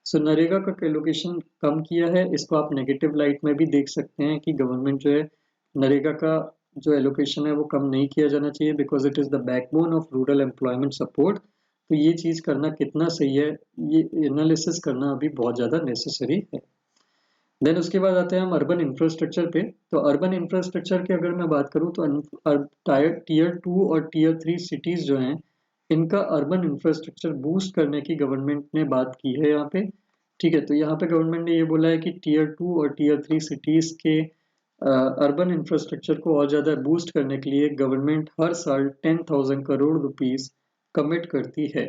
सो नरेगा का एलोकेशन कम किया है, इसको आप नेगेटिव लाइट में भी देख सकते हैं कि गवर्नमेंट जो है नरेगा का जो एलोकेशन है वो कम नहीं किया जाना चाहिए because it is the backbone of rural employment support. तो ये चीज़ करना कितना सही है ये एनालिसिस करना अभी बहुत ज़्यादा नेसेसरी है। देन उसके बाद आते हैं हम अर्बन इंफ्रास्ट्रक्चर पे। तो अर्बन इंफ्रास्ट्रक्चर की अगर मैं बात करूँ तो टीयर 2 और टीयर 3 सिटीज़ जो हैं इनका अर्बन इंफ्रास्ट्रक्चर बूस्ट करने की गवर्नमेंट ने बात की है यहाँ पे। ठीक है, तो यहाँ पे गवर्नमेंट ने ये बोला है कि टीयर 2 और टीयर 3 सिटीज़ के अर्बन इंफ्रास्ट्रक्चर को और ज़्यादा बूस्ट करने के लिए गवर्नमेंट हर साल 10,000 करोड़ रुपीस कमिट करती है।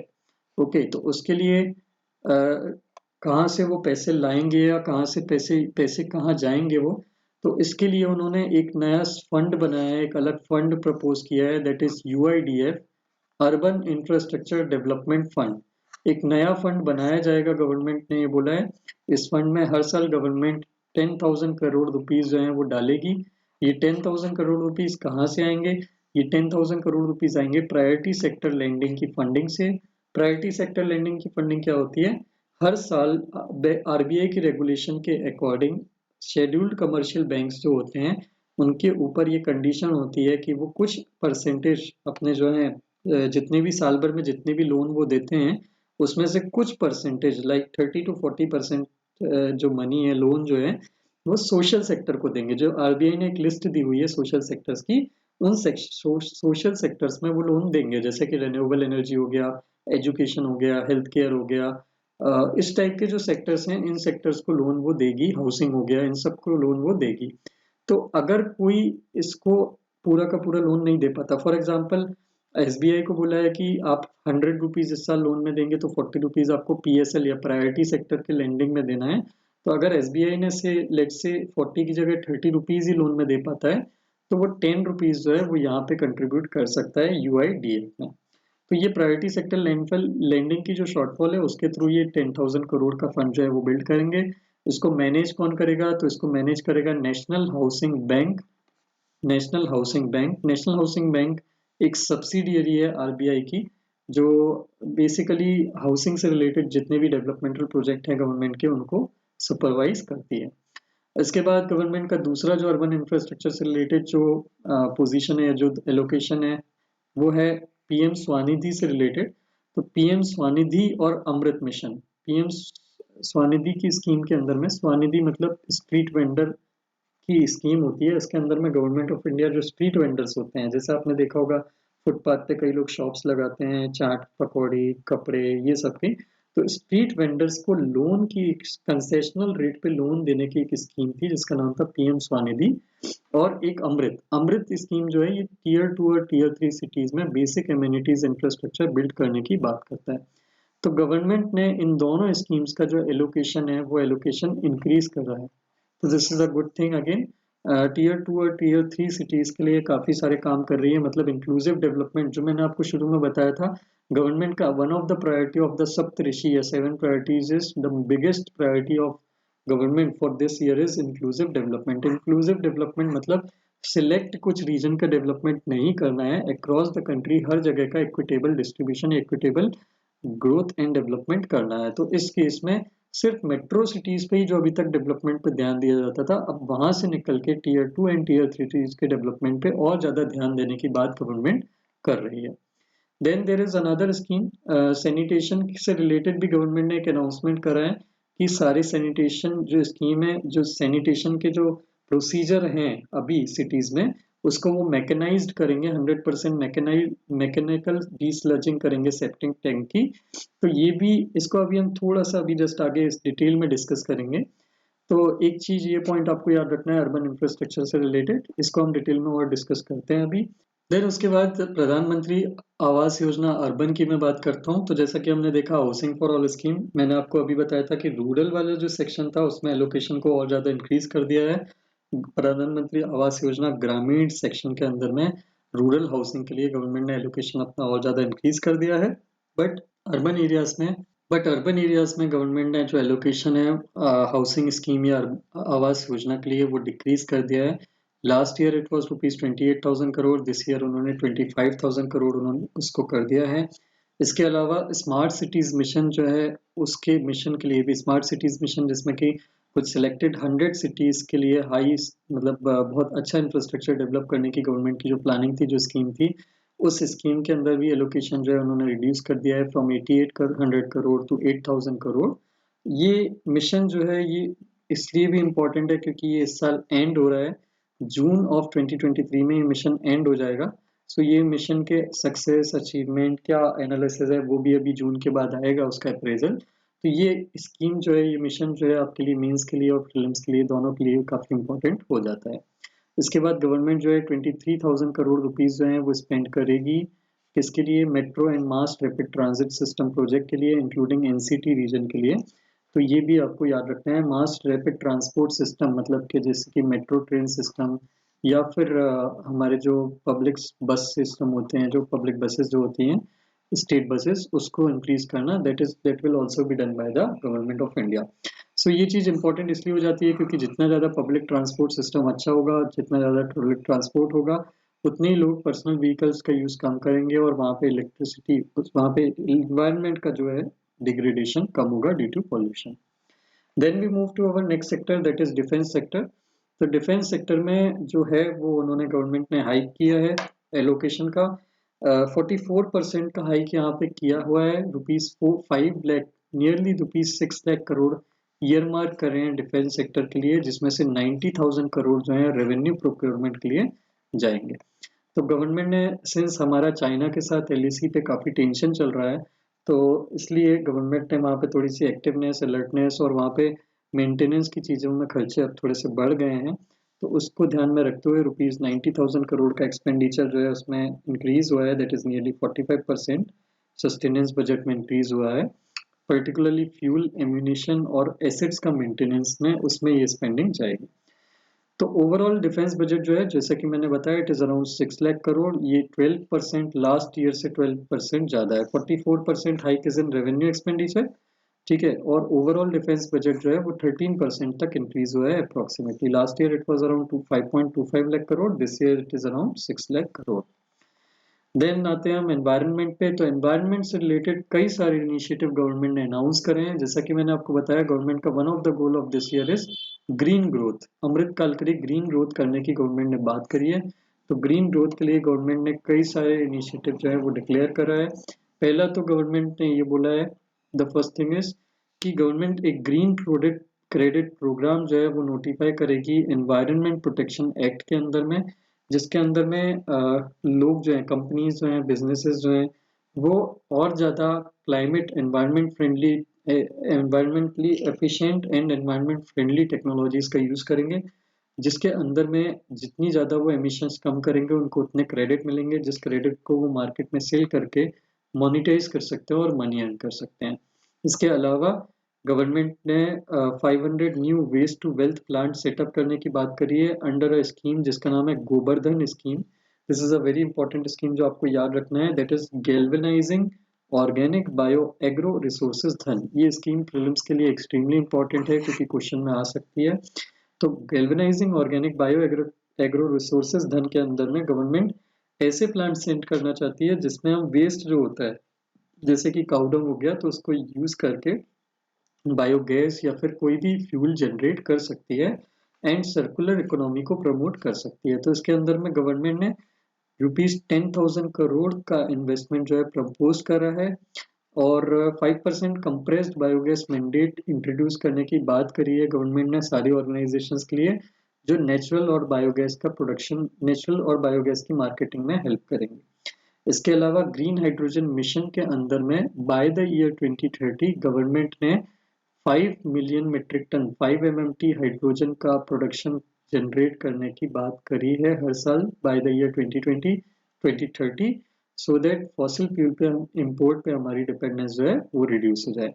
ओके, तो उसके लिए कहाँ से वो पैसे लाएंगे या कहाँ से पैसे पैसे कहाँ जाएंगे वो, तो इसके लिए उन्होंने एक नया फंड बनाया है, एक अलग फंड प्रपोज किया है, that is UIDF, urban infrastructure development fund. एक नया फंड बनाया जाएगा, गवर्नमेंट ने ये बोला है। इस फंड में हर साल गवर्नमेंट 10,000 करोड़ रुपीस जो है वो डालेगी। ये 10,000 करोड़ रुपीस कहाँ से आएंगे? ये 10,000 करोड़ रुपीस आएंगे प्रायोरिटी सेक्टर लैंडिंग की फंडिंग से। प्रायोरिटी सेक्टर लैंडिंग की फंडिंग क्या होती है? हर साल RBI की रेगुलेशन के अकॉर्डिंग शेड्यूल्ड कमर्शियल बैंक्स जो होते हैं उनके ऊपर ये कंडीशन होती है कि वो कुछ परसेंटेज अपने जो है जितने भी साल भर में जितने भी लोन वो देते हैं उसमें से कुछ परसेंटेज लाइक 30-40% जो मनी है, लोन जो है वो सोशल सेक्टर को देंगे। जो RBI ने एक लिस्ट दी हुई है सोशल सेक्टर्स की, उन सोशल सेक्टर्स में वो लोन देंगे, जैसे कि रिन्यूएबल एनर्जी हो गया, एजुकेशन हो गया, हेल्थ केयर हो गया, इस टाइप के जो सेक्टर्स हैं इन सेक्टर्स को लोन वो देगी, हाउसिंग हो गया, इन सबको लोन वो देगी। तो अगर कोई इसको पूरा का पूरा लोन नहीं दे पाता, फॉर एग्जांपल SBI को बोला है कि आप 100 रुपीज इस साल लोन में देंगे तो 40 रुपीज आपको PSL या प्रायोरिटी सेक्टर के लेंडिंग में देना है। तो अगर SBI ने से लेट से 40 की जगह 30 रुपीज ही लोन में दे पाता है तो वो 10 रुपीज जो है वो यहाँ पे कंट्रीब्यूट कर सकता है UIDF में। तो ये प्रायोरिटी सेक्टर लैंडिंग की जो शॉर्टफॉल है उसके थ्रू ये 10,000 करोड़ का फंड जो है वो बिल्ड करेंगे। इसको मैनेज कौन करेगा? तो इसको मैनेज करेगा national housing bank. National housing bank एक सब्सिडियरी है आरबीआई की, जो बेसिकली हाउसिंग से रिलेटेड जितने भी डेवलपमेंटल प्रोजेक्ट हैं गवर्नमेंट के उनको सुपरवाइज करती है। इसके बाद गवर्नमेंट का दूसरा जो अर्बन इंफ्रास्ट्रक्चर से रिलेटेड जो पोजीशन है, जो एलोकेशन है, वो है पीएम स्वनिधि से रिलेटेड। तो पीएम स्वनिधि और अमृत मिशन, पीएम स्वनिधि की स्कीम के अंदर में, स्वनिधि मतलब स्ट्रीट वेंडर की स्कीम होती है। इसके अंदर में गवर्नमेंट ऑफ इंडिया जो स्ट्रीट वेंडर्स होते हैं, जैसे आपने देखा होगा फुटपाथ पे कई लोग शॉप्स लगाते हैं, चाट पकौड़ी कपड़े ये सब की, तो स्ट्रीट वेंडर्स को लोन की कंसेशनल रेट पे लोन देने की एक स्कीम थी जिसका नाम था पीएम स्वनिधि। और एक अमृत स्कीम जो है ये टीयर 2 और टीयर 3 सिटीज में बेसिक एमिनिटीज इंफ्रास्ट्रक्चर बिल्ड करने की बात करता है। तो गवर्नमेंट ने इन दोनों स्कीम्स का जो एलोकेशन है वो एलोकेशन इंक्रीज कर रहा है। तो this is a good thing again. Tier 2 और टीयर 3 सिटीज के लिए काफी सारे काम कर रही है, मतलब इंक्लूसिव डेवलपमेंट जो मैंने आपको शुरू में बताया था। गवर्नमेंट का one of the priority of the Saptarishi या 7 priorities is the biggest priority of government for this year is inclusive development. Inclusive development मतलब सिलेक्ट कुछ रीजन का डेवलपमेंट नहीं करना है, अक्रॉस द कंट्री हर जगह का equitable distribution, equitable growth and development करना है। तो इस केस में सिर्फ मेट्रो सिटीज पे ही जो अभी तक डेवलपमेंट पे ध्यान दिया जाता था, अब वहां से निकल के टीयर 2 एंड टीयर 3 सिटीज के डेवलपमेंट पे और ज्यादा ध्यान देने की बात गवर्नमेंट कर रही है। Then there is another scheme sanitation से रिलेटेड भी गवर्नमेंट ने एक अनाउंसमेंट करा है कि सारे सैनिटेशन जो स्कीम है, जो सैनिटेशन के जो प्रोसीजर हैं अभी सिटीज में, उसको वो मैकेनाइज्ड करेंगे, 100% मैकेनिकल डीस्लजिंग करेंगे सेप्टिक टैंक की। तो ये भी, इसको अभी हम थोड़ा सा अभी जस्ट आगे इस डिटेल में डिस्कस करेंगे। तो एक चीज ये पॉइंट आपको याद रखना है अर्बन इंफ्रास्ट्रक्चर से रिलेटेड, इसको हम डिटेल में और डिस्कस करते हैं अभी। देन उसके बाद प्रधानमंत्री आवास योजना अर्बन की मैं बात करता हूँ। तो जैसा कि हमने देखा हाउसिंग फॉर ऑल स्कीम, मैंने आपको अभी बताया था कि रूरल वाला जो सेक्शन था उसमें एलोकेशन को और ज्यादा इंक्रीज कर दिया है। प्रधानमंत्री आवास योजना ग्रामीण सेक्शन के अंदर में रूरल हाउसिंग के लिए गवर्नमेंट ने एलोकेशन अपना और ज्यादा इंक्रीज कर दिया है। बट अर्बन एरियाज में गवर्नमेंट ने जो एलोकेशन है हाउसिंग स्कीम या आवास योजना के लिए वो डिक्रीज कर दिया है। Last year it was ₹28,000 crore, this year उन्होंने 25,000 करोड़ उन्होंने उसको कर दिया है। इसके अलावा स्मार्ट सिटीज मिशन जो है, उसके मिशन के लिए भी स्मार्ट सिटीज मिशन, जिसमें कि कुछ सिलेक्टेड 100 सिटीज के लिए हाई मतलब बहुत अच्छा इंफ्रास्ट्रक्चर डेवलप करने की गवर्नमेंट की जो प्लानिंग थी, जो स्कीम थी, उस स्कीम के अंदर भी एलोकेशन जो है उन्होंने रिड्यूस कर दिया है फ्रॉम 88 करोड़ टू 8,000 करोड़। ये मिशन जो है ये इसलिए भी इम्पोर्टेंट है क्योंकि ये इस साल एंड हो रहा है, जून ऑफ 2023 में ये मिशन एंड हो जाएगा। सो ये मिशन के सक्सेस अचीवमेंट क्या एनालिसिस है वो भी अभी जून के बाद आएगा, उसका अप्रेजल। तो ये स्कीम जो है, ये मिशन जो है आपके लिए मेंस के लिए और प्रीलिम्स के लिए दोनों के लिए काफ़ी इंपॉर्टेंट हो जाता है। इसके बाद गवर्नमेंट जो है 23,000 करोड़ रुपीस जो है वो स्पेंड करेगी किसके लिए? Metro and mass rapid transit system project के लिए, इंक्लूडिंग एनसीटी रीजन के लिए। तो ये भी आपको याद रखना है। मास रैपिड ट्रांसपोर्ट सिस्टम मतलब कि जैसे कि मेट्रो ट्रेन सिस्टम या फिर हमारे जो पब्लिक बस सिस्टम होते हैं, जो पब्लिक बसेस जो होती हैं स्टेट बसेस, उसको इंक्रीज करना, that will also be done by the government of India. So ये चीज़ इंपॉर्टेंट इसलिए हो जाती है क्योंकि जितना ज़्यादा पब्लिक ट्रांसपोर्ट सिस्टम अच्छा होगा, जितना ज़्यादा पब्लिक ट्रांसपोर्ट होगा, उतने ही लोग पर्सनल व्हीकल्स का यूज़ कम करेंगे और वहाँ पे इलेक्ट्रिसिटी, वहाँ पे इन्वायरमेंट का जो है डिग्रेडेशन कम होगा due to pollution. Then we move to our next sector, that is defence sector. तो डिफेंस सेक्टर में जो है वो उन्होंने गवर्नमेंट ने हाइक किया है एलोकेशन का, 44% का हाइक यहाँ पे किया हुआ है। ₹5 lakh, nearly ₹6 lakh crore year mark कर रहे हैं डिफेंस सेक्टर के लिए, जिसमें से 90,000 करोड़ जो है रेवेन्यू प्रोक्योरमेंट के लिए जाएंगे। तो गवर्नमेंट ने, सिंस हमारा चाइना के साथ एलएसी पे काफ़ी टेंशन चल रहा है, तो इसलिए गवर्नमेंट ने वहाँ पे थोड़ी सी एक्टिवनेस, अलर्टनेस और वहाँ पे मेंटेनेंस की चीज़ों में खर्चे अब थोड़े से बढ़ गए हैं। तो उसको ध्यान में रखते हुए ₹90,000 करोड़ का एक्सपेंडिचर जो है उसमें इंक्रीज हुआ है, that is nearly 45%। Sustenance budget में इंक्रीज हुआ है, पर्टिकुलरली फ्यूल, एम्यूनिशन और एसेट्स का मेंटेनेंस में, उसमें ये स्पेंडिंग जाएगी। तो ओवरऑल डिफेंस बजट जो है, जैसा कि मैंने बताया, it is around 6 lakh crore. ये 12% लास्ट ईयर से 12% ज्यादा है। 44% hike is in revenue expenditure, ठीक है। और ओवरऑल डिफेंस बजट जो है वो 13% तक इंक्रीज हुआ है approximately. Last year it was around 5.25 lakh crore, this year it is around 6 lakh crore. देन आते हैं हम एनवायरनमेंट पे। तो एनवायरनमेंट से रिलेटेड कई सारे इनिशिएटिव गवर्नमेंट ने अनाउंस करे हैं। जैसा कि मैंने आपको बताया, गवर्नमेंट का one of the goal of this year is green growth. Amrit Kaal के लिए ग्रीन ग्रोथ करने की गवर्नमेंट ने बात करी है। तो ग्रीन ग्रोथ के लिए गवर्नमेंट ने कई सारे इनिशिएटिव जो है वो डिक्लेयर करा है। पहला तो गवर्नमेंट ने ये बोला है, द फर्स्ट थिंग इज कि गवर्नमेंट एक ग्रीन प्रोडक्ट क्रेडिट प्रोग्राम जो है वो नोटिफाई करेगी एनवायरनमेंट प्रोटेक्शन एक्ट के अंदर में, जिसके अंदर में लोग जो हैं, कंपनीज जो हैं, बिजनेसेस जो हैं, वो और ज़्यादा climate environment friendly, environmentally efficient and environment friendly technologies का यूज़ करेंगे, जिसके अंदर में जितनी ज़्यादा वो एमिशंस कम करेंगे उनको उतने क्रेडिट मिलेंगे, जिस क्रेडिट को वो मार्केट में सेल करके मोनिटाइज कर सकते हैं और मनी अर्न कर सकते हैं। इसके अलावा गवर्नमेंट ने 500 new waste to wealth plant setup करने की बात करी है अंडर अ स्कीम जिसका नाम है Gobardhan scheme. This is a very important scheme जो आपको याद रखना है, that is galvanizing organic bio agro resources Dhan. ये स्कीम प्रीलिम्स के लिए एक्सट्रीमली इंपॉर्टेंट है क्योंकि क्वेश्चन में आ सकती है। तो galvanising organic bio agro resources धन के अंदर में गवर्नमेंट ऐसे प्लांट सेट करना चाहती है जिसमें हम वेस्ट जो होता है, जैसे कि काउडंग हो गया, तो उसको यूज करके बायोगैस या फिर कोई भी फ्यूल जनरेट कर सकती है एंड सर्कुलर इकोनॉमी को प्रमोट कर सकती है। तो इसके अंदर में गवर्नमेंट ने ₹10,000 करोड़ का इन्वेस्टमेंट जो है प्रपोज करा है और 5% कंप्रेस्ड बायोगैस मैंडेट इंट्रोड्यूस करने की बात करी है गवर्नमेंट ने सारी ऑर्गेनाइजेशंस के लिए, जो नेचुरल और बायोगैस का प्रोडक्शन, नेचुरल और बायोगैस की मार्केटिंग में हेल्प करेंगे। इसके अलावा ग्रीन हाइड्रोजन मिशन के अंदर में बाय द ईयर 2030 गवर्नमेंट ने 5 million metric ton 5 MMT hydrogen का प्रोडक्शन जनरेट करने की बात करी है हर साल by the year 2020-2030, so that fossil fuel पे, इंपोर्ट पे हमारी डिपेंडेंस जो है वो रिड्यूस हो जाए।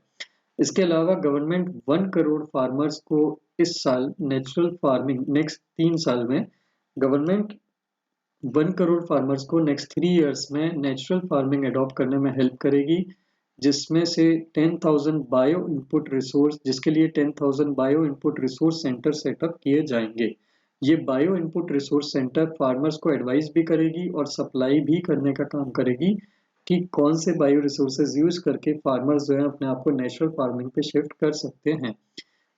इसके अलावा गवर्नमेंट 1 करोड़ फार्मर्स को इस साल नेचुरल फार्मिंग, नेक्स्ट 3 साल में गवर्नमेंट 1 करोड़ फार्मर्स को नेक्स्ट 3 इयर्स में नेचुरल फार्मिंग अडॉप्ट करने में हेल्प करेगी, जिसमें से 10,000 बायो इनपुट रिसोर्स, जिसके लिए 10,000 bio input resource centre setup किए जाएंगे। ये bio input resource centre farmers को एडवाइस भी करेगी और सप्लाई भी करने का काम करेगी कि कौन से बायो रिसोर्सेज यूज करके फार्मर्स जो है अपने आप को नेचुरल फार्मिंग पे शिफ्ट कर सकते हैं।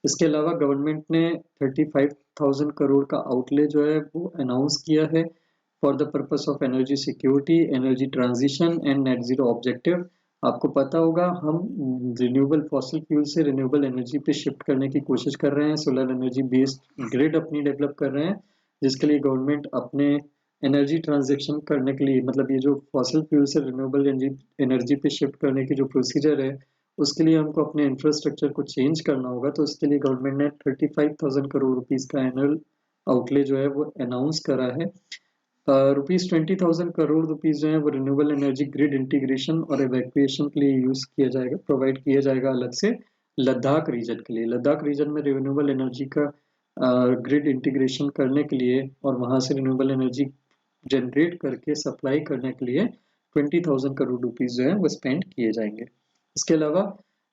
इसके अलावा गवर्नमेंट ने 35,000 करोड़ का आउटले जो है वो अनाउंस किया है for the purpose of energy security, energy transition and net zero objective. आपको पता होगा हम रिन्यूएबल फॉसिल फ्यूल से रिन्यूएबल एनर्जी पे शिफ्ट करने की कोशिश कर रहे हैं, सोलर एनर्जी बेस्ड ग्रिड अपनी डेवलप कर रहे हैं, जिसके लिए गवर्नमेंट अपने एनर्जी ट्रांजेक्शन करने के लिए, मतलब ये जो फॉसिल फ्यूल से रिन्यूएबल एनर्जी पे शिफ्ट करने की जो प्रोसीजर है उसके लिए हमको अपने इंफ्रास्ट्रक्चर को चेंज करना होगा। तो उसके लिए गवर्नमेंट ने 35,000 करोड़ रुपीस का एनुअल आउटले जो है वो अनाउंस करा है। ₹20,000 करोड़ रुपीस जो है वो रिन्यूएबल एनर्जी ग्रिड इंटीग्रेशन और इवैक्यूएशन के लिए यूज किया जाएगा, प्रोवाइड किया जाएगा अलग से लद्दाख रीजन के लिए। लद्दाख रीजन में रिन्यूएबल एनर्जी का ग्रिड इंटीग्रेशन करने के लिए और वहां से रिन्यूएबल एनर्जी जनरेट करके सप्लाई करने के लिए 20,000 करोड़ रुपीस जो है वो स्पेंड किए जाएंगे। इसके अलावा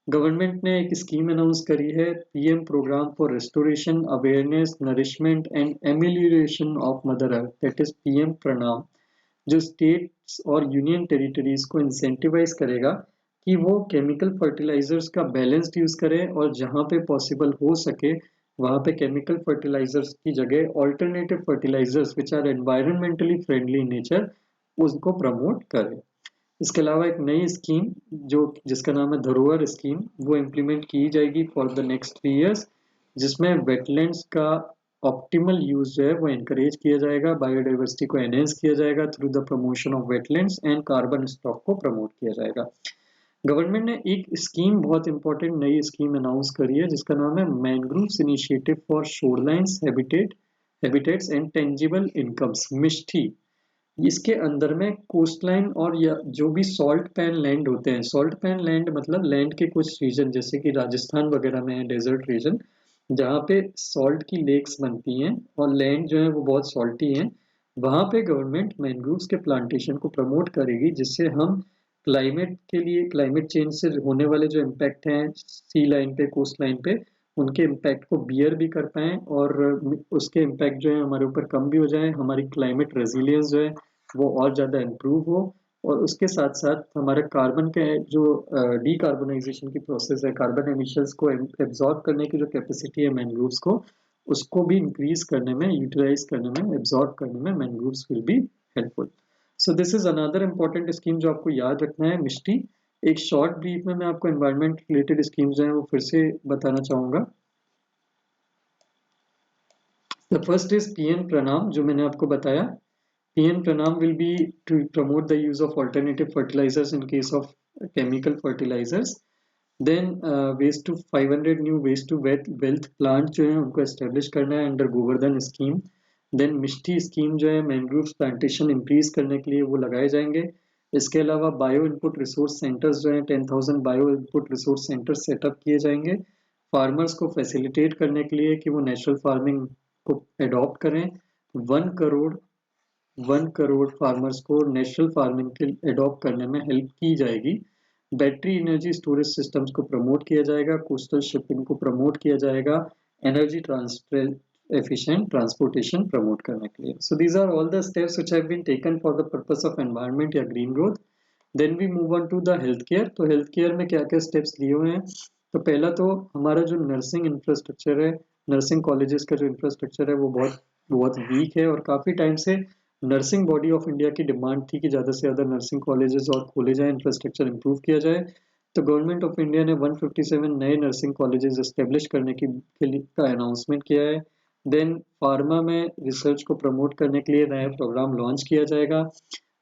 गवर्नमेंट ने एक स्कीम अनाउंस करी है, PM programme for restoration awareness nourishment and amelioration of mother earth, that is PM Pranam, जो स्टेट्स और यूनियन टेरिटरीज को इंसेंटिवाइज करेगा कि वो केमिकल फर्टिलाइजर्स का बैलेंस्ड यूज करें और जहां पे पॉसिबल हो सके वहां पे केमिकल फर्टिलाइजर्स की जगह alternative fertilisers which are environmentally friendly in nature उसको प्रमोट करें। इसके अलावा एक नई स्कीम जो जिसका नाम है धरोहर स्कीम, वो इम्प्लीमेंट की जाएगी फॉर द नेक्स्ट 3 इयर्स, जिसमें वेटलैंड्स का ऑप्टिमल यूज जो है वो एनकरेज किया जाएगा, बायोडाइवर्सिटी को एनहेंस किया जाएगा through the promotion of wetlands and carbon stock को प्रमोट किया जाएगा। गवर्नमेंट ने एक स्कीम, बहुत इंपॉर्टेंट नई स्कीम अनाउंस करी है जिसका नाम है mangroves initiative for shorelines habitats and tangible incomes, Mishti. इसके अंदर में कोस्टलाइन और या जो भी सॉल्ट पैन लैंड होते हैं, सॉल्ट पैन लैंड मतलब लैंड के कुछ रीजन जैसे कि राजस्थान वगैरह में डेजर्ट रीजन, जहाँ पे सॉल्ट की लेक्स बनती हैं और लैंड जो है वो बहुत सॉल्टी है, वहाँ पे गवर्नमेंट मैंग्रोव्स के प्लांटेशन को प्रमोट करेगी, जिससे हम क्लाइमेट के लिए, क्लाइमेट चेंज से होने वाले जो इम्पैक्ट हैं सी लाइन पे, कोस्ट लाइन पे, उनके इम्पैक्ट को बियर भी कर पाएँ और उसके इम्पैक्ट जो है हमारे ऊपर कम भी हो जाए, हमारी क्लाइमेट रेजिलियंस जो है वो और ज़्यादा इम्प्रूव हो, और उसके साथ साथ हमारे कार्बन के जो डीकार्बोनाइजेशन की प्रोसेस है, कार्बन एमिशंस को एब्जॉर्ब करने की जो कैपेसिटी है मैंग्रोव्स को, उसको भी इंक्रीज करने में, यूटिलाइज करने में, एब्जॉर्ब करने में mangroves will be helpful. So this is another important scheme जो आपको याद रखना है, मिष्टी। एक शॉर्ट ब्रीफ में मैं आपको एनवायरनमेंट रिलेटेड स्कीम्स जो हैं वो फिर से बताना चाहूंगा। The first is PM Pranam, जो मैंने आपको बताया। पीएम प्रणाम will be to promote the use of alternative fertilizers in case of chemical fertilizers. Then waste to 500 new waste to wealth plant जो है उनको establish करना है under गोवर्धन स्कीम। देन मिष्टी स्कीम जो है मैंग्रोव प्लांटेशन इंक्रीज करने के लिए वो लगाए जाएंगे। इसके अलावा बायो इनपुट रिसोर्स सेंटर्स जो हैं 10,000 bio input resource centres setup किए जाएंगे फार्मर्स को फैसिलिटेट करने के लिए कि वो नेचुरल फार्मिंग को अडॉप्ट करें। 1 करोड़ 1 करोड़ फार्मर्स को नेचुरल फार्मिंग के अडॉप्ट करने में हेल्प की जाएगी। बैटरी एनर्जी स्टोरेज सिस्टम्स को प्रमोट किया जाएगा, कोस्टल शिपिंग को प्रमोट किया जाएगा, energy transfer efficient transportation promote करने के लिए। So these are all the steps which have been taken for the purpose of environment या green growth. Then we move on to the healthcare। तो healthcare में क्या क्या steps लिए हुए हैं? तो पहला तो हमारा जो नर्सिंग इंफ्रास्ट्रक्चर है, नर्सिंग कॉलेजेस का जो इंफ्रास्ट्रक्चर है वो बहुत बहुत वीक है, और काफ़ी टाइम से नर्सिंग बॉडी ऑफ इंडिया की डिमांड थी कि ज़्यादा से ज़्यादा नर्सिंग कॉलेजेस और खोले जाएं, इंफ्रास्ट्रक्चर इंप्रूव किया जाए। तो गवर्नमेंट ऑफ इंडिया ने 157 नए नर्सिंग कॉलेजेस एस्टेब्लिश करने की के लिए का अनाउंसमेंट किया है। देन फार्मा में रिसर्च को प्रमोट करने के लिए नया प्रोग्राम लॉन्च किया जाएगा।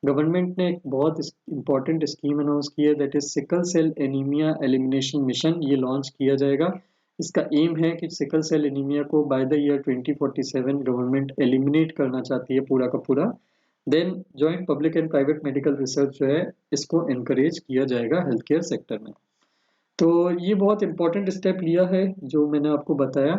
गवर्नमेंट ने एक बहुत इंपॉर्टेंट स्कीम अनाउंस की है, that is sickle cell anaemia elimination mission, ये लॉन्च किया जाएगा। इसका एम है कि सिकल सेल एनीमिया को by the year 2047 government eliminate करना चाहती है पूरा का पूरा। Then joint public and private medical research जो है इसको एनकरेज किया जाएगा हेल्थ केयर सेक्टर में। तो ये बहुत इंपॉर्टेंट स्टेप लिया है जो मैंने आपको बताया।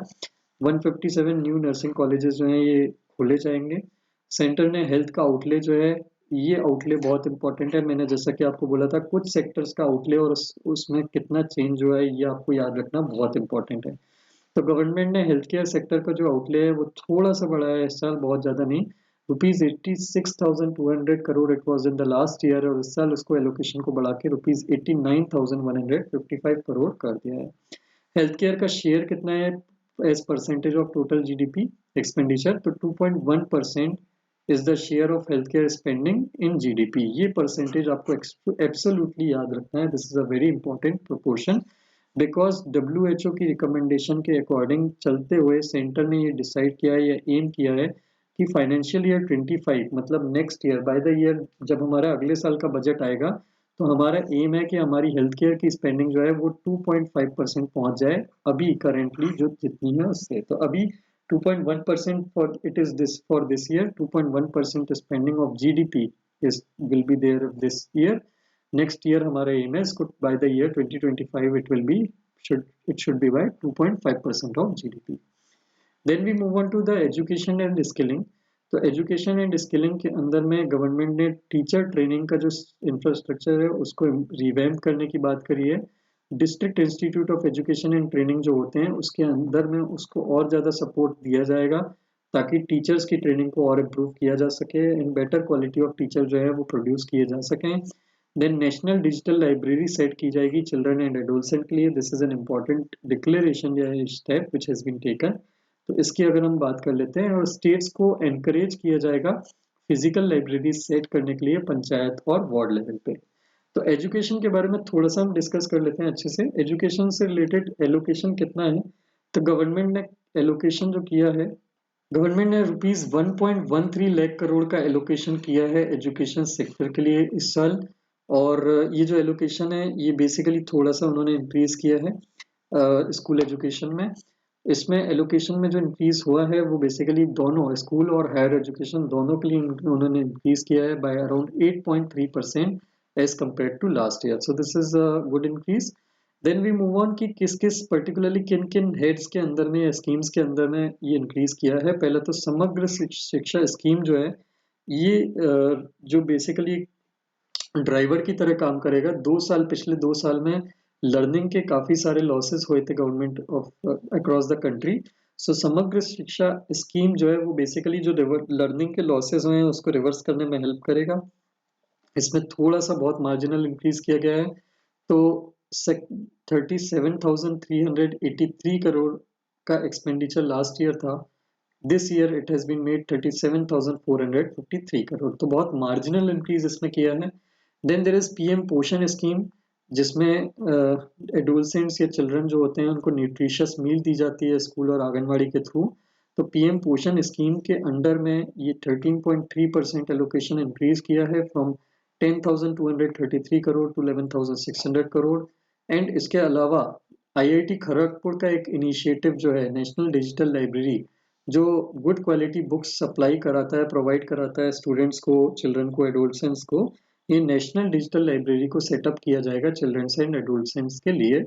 157 न्यू नर्सिंग कॉलेजेस जो हैं ये खोले जाएंगे। सेंटर ने हेल्थ का आउटले जो है, ये आउटले बहुत इंपॉर्टेंट है। मैंने जैसा कि आपको बोला था कुछ सेक्टर्स का आउटले और उसमें कितना चेंज हुआ है ये आपको याद रखना बहुत इंपॉर्टेंट है। तो गवर्नमेंट ने हेल्थ केयर सेक्टर का जो आउटले है वो थोड़ा सा बढ़ाया है इस साल, बहुत ज़्यादा नहीं। Rupees 86,200 crore it was in the last year, और इस साल उसको एलोकेशन को बढ़ा के रुपीज़ 89,155 करोड़ कर दिया है। हेल्थ केयर का शेयर कितना है as percentage of total GDP expenditure? तो 2.1% is the share of health care spending in GDP. ये परसेंटेज आपको एब्सोल्युटली याद रखना है। This is a very important proportion, because WHO की रिकमेंडेशन के अकॉर्डिंग चलते हुए सेंटर ने ये डिसाइड किया है या एम किया है कि फाइनेंशियल ईयर 25 मतलब next year, bye the year जब हमारा अगले साल का बजट आएगा, तो हमारा एम है कि हमारी हेल्थ केयर की स्पेंडिंग जो है वो 2.5% पहुंच जाए अभी करेंटली जो जितनी है उससे। तो अभी 2.1% for it is this for this year, 2.1% spending of GDP is will be there this year. Next year हमारा एम है इसको by the year 2025 it will be should be by 2.5% of GDP. Then we move on to the education and skilling। तो education and skilling के अंदर में government ने teacher training का जो इंफ्रास्ट्रक्चर है उसको रिवैम्प करने की बात करी है। District institute of education and training जो होते हैं उसके अंदर में उसको और ज़्यादा सपोर्ट दिया जाएगा ताकि टीचर्स की ट्रेनिंग को और इम्प्रूव किया जा सके and better quality of teacher जो है वो प्रोड्यूस किए जा सकें। Then national digital library set की जाएगी चिल्ड्रन एंड एडोलसेंट के लिए। This is an important declaration या step which has been taken. तो इसकी अगर हम बात कर लेते हैं, और स्टेट्स को एनकरेज किया जाएगा फिजिकल लाइब्रेरी सेट करने के लिए पंचायत और वार्ड लेवल पे। तो एजुकेशन के बारे में थोड़ा सा हम डिस्कस कर लेते हैं अच्छे से। एजुकेशन से रिलेटेड एलोकेशन कितना है? तो गवर्नमेंट ने एलोकेशन जो किया है, गवर्नमेंट ने रुपीज 1.13 लाख करोड़ का एलोकेशन किया है एजुकेशन सेक्टर के लिए इस साल। और ये जो एलोकेशन है ये बेसिकली थोड़ा सा उन्होंने इंक्रीज किया है स्कूल एजुकेशन में। इसमें एलोकेशन में जो इंक्रीज हुआ है वो बेसिकली दोनों स्कूल और हायर एजुकेशन दोनों के लिए उन्होंने इंक्रीज किया है by around 8.3% as compare to last year. So this is a good increase. Then we move on कि किस किस पर्टिकुलरली किन किन हेड्स के अंदर में या स्कीम्स के अंदर में ये इंक्रीज किया है। पहले तो समग्र शिक्षा स्कीम जो है ये जो बेसिकली ड्राइवर की तरह काम करेगा। 2 साल पिछले 2 साल में लर्निंग के काफी सारे लॉसेस हुए थे government of across the country. So Samagra Shiksha scheme जो है वो बेसिकली जो लर्निंग के लॉसेस हुए हैं उसको रिवर्स करने में हेल्प करेगा। इसमें थोड़ा सा बहुत मार्जिनल इंक्रीज किया गया है। तो 37,383 करोड़ का एक्सपेंडिचर लास्ट ईयर था। This year it has been made 37,453 crore, तो बहुत मार्जिनल इंक्रीज इसमें किया है। Then there is PM Poshan scheme, जिसमें एडोलसेंट्स या चिल्ड्रन जो होते हैं उनको न्यूट्रिशियस मील दी जाती है स्कूल और आंगनवाड़ी के थ्रू। तो पीएम पोषण स्कीम के अंडर में ये 13.3% एलोकेशन इंक्रीज किया है from 10,233 crore to 11,600 crore. And इसके अलावा आईआईटी खड़गपुर का एक इनिशिएटिव जो है नेशनल डिजिटल लाइब्रेरी, जो गुड क्वालिटी बुक्स सप्लाई कराता है, प्रोवाइड कराता है स्टूडेंट्स को, चिल्ड्रन को, एडोलसेंट्स को। ये नेशनल डिजिटल लाइब्रेरी को सेटअप किया जाएगा चिल्ड्रंस एंड एडोलसेंट्स के लिए,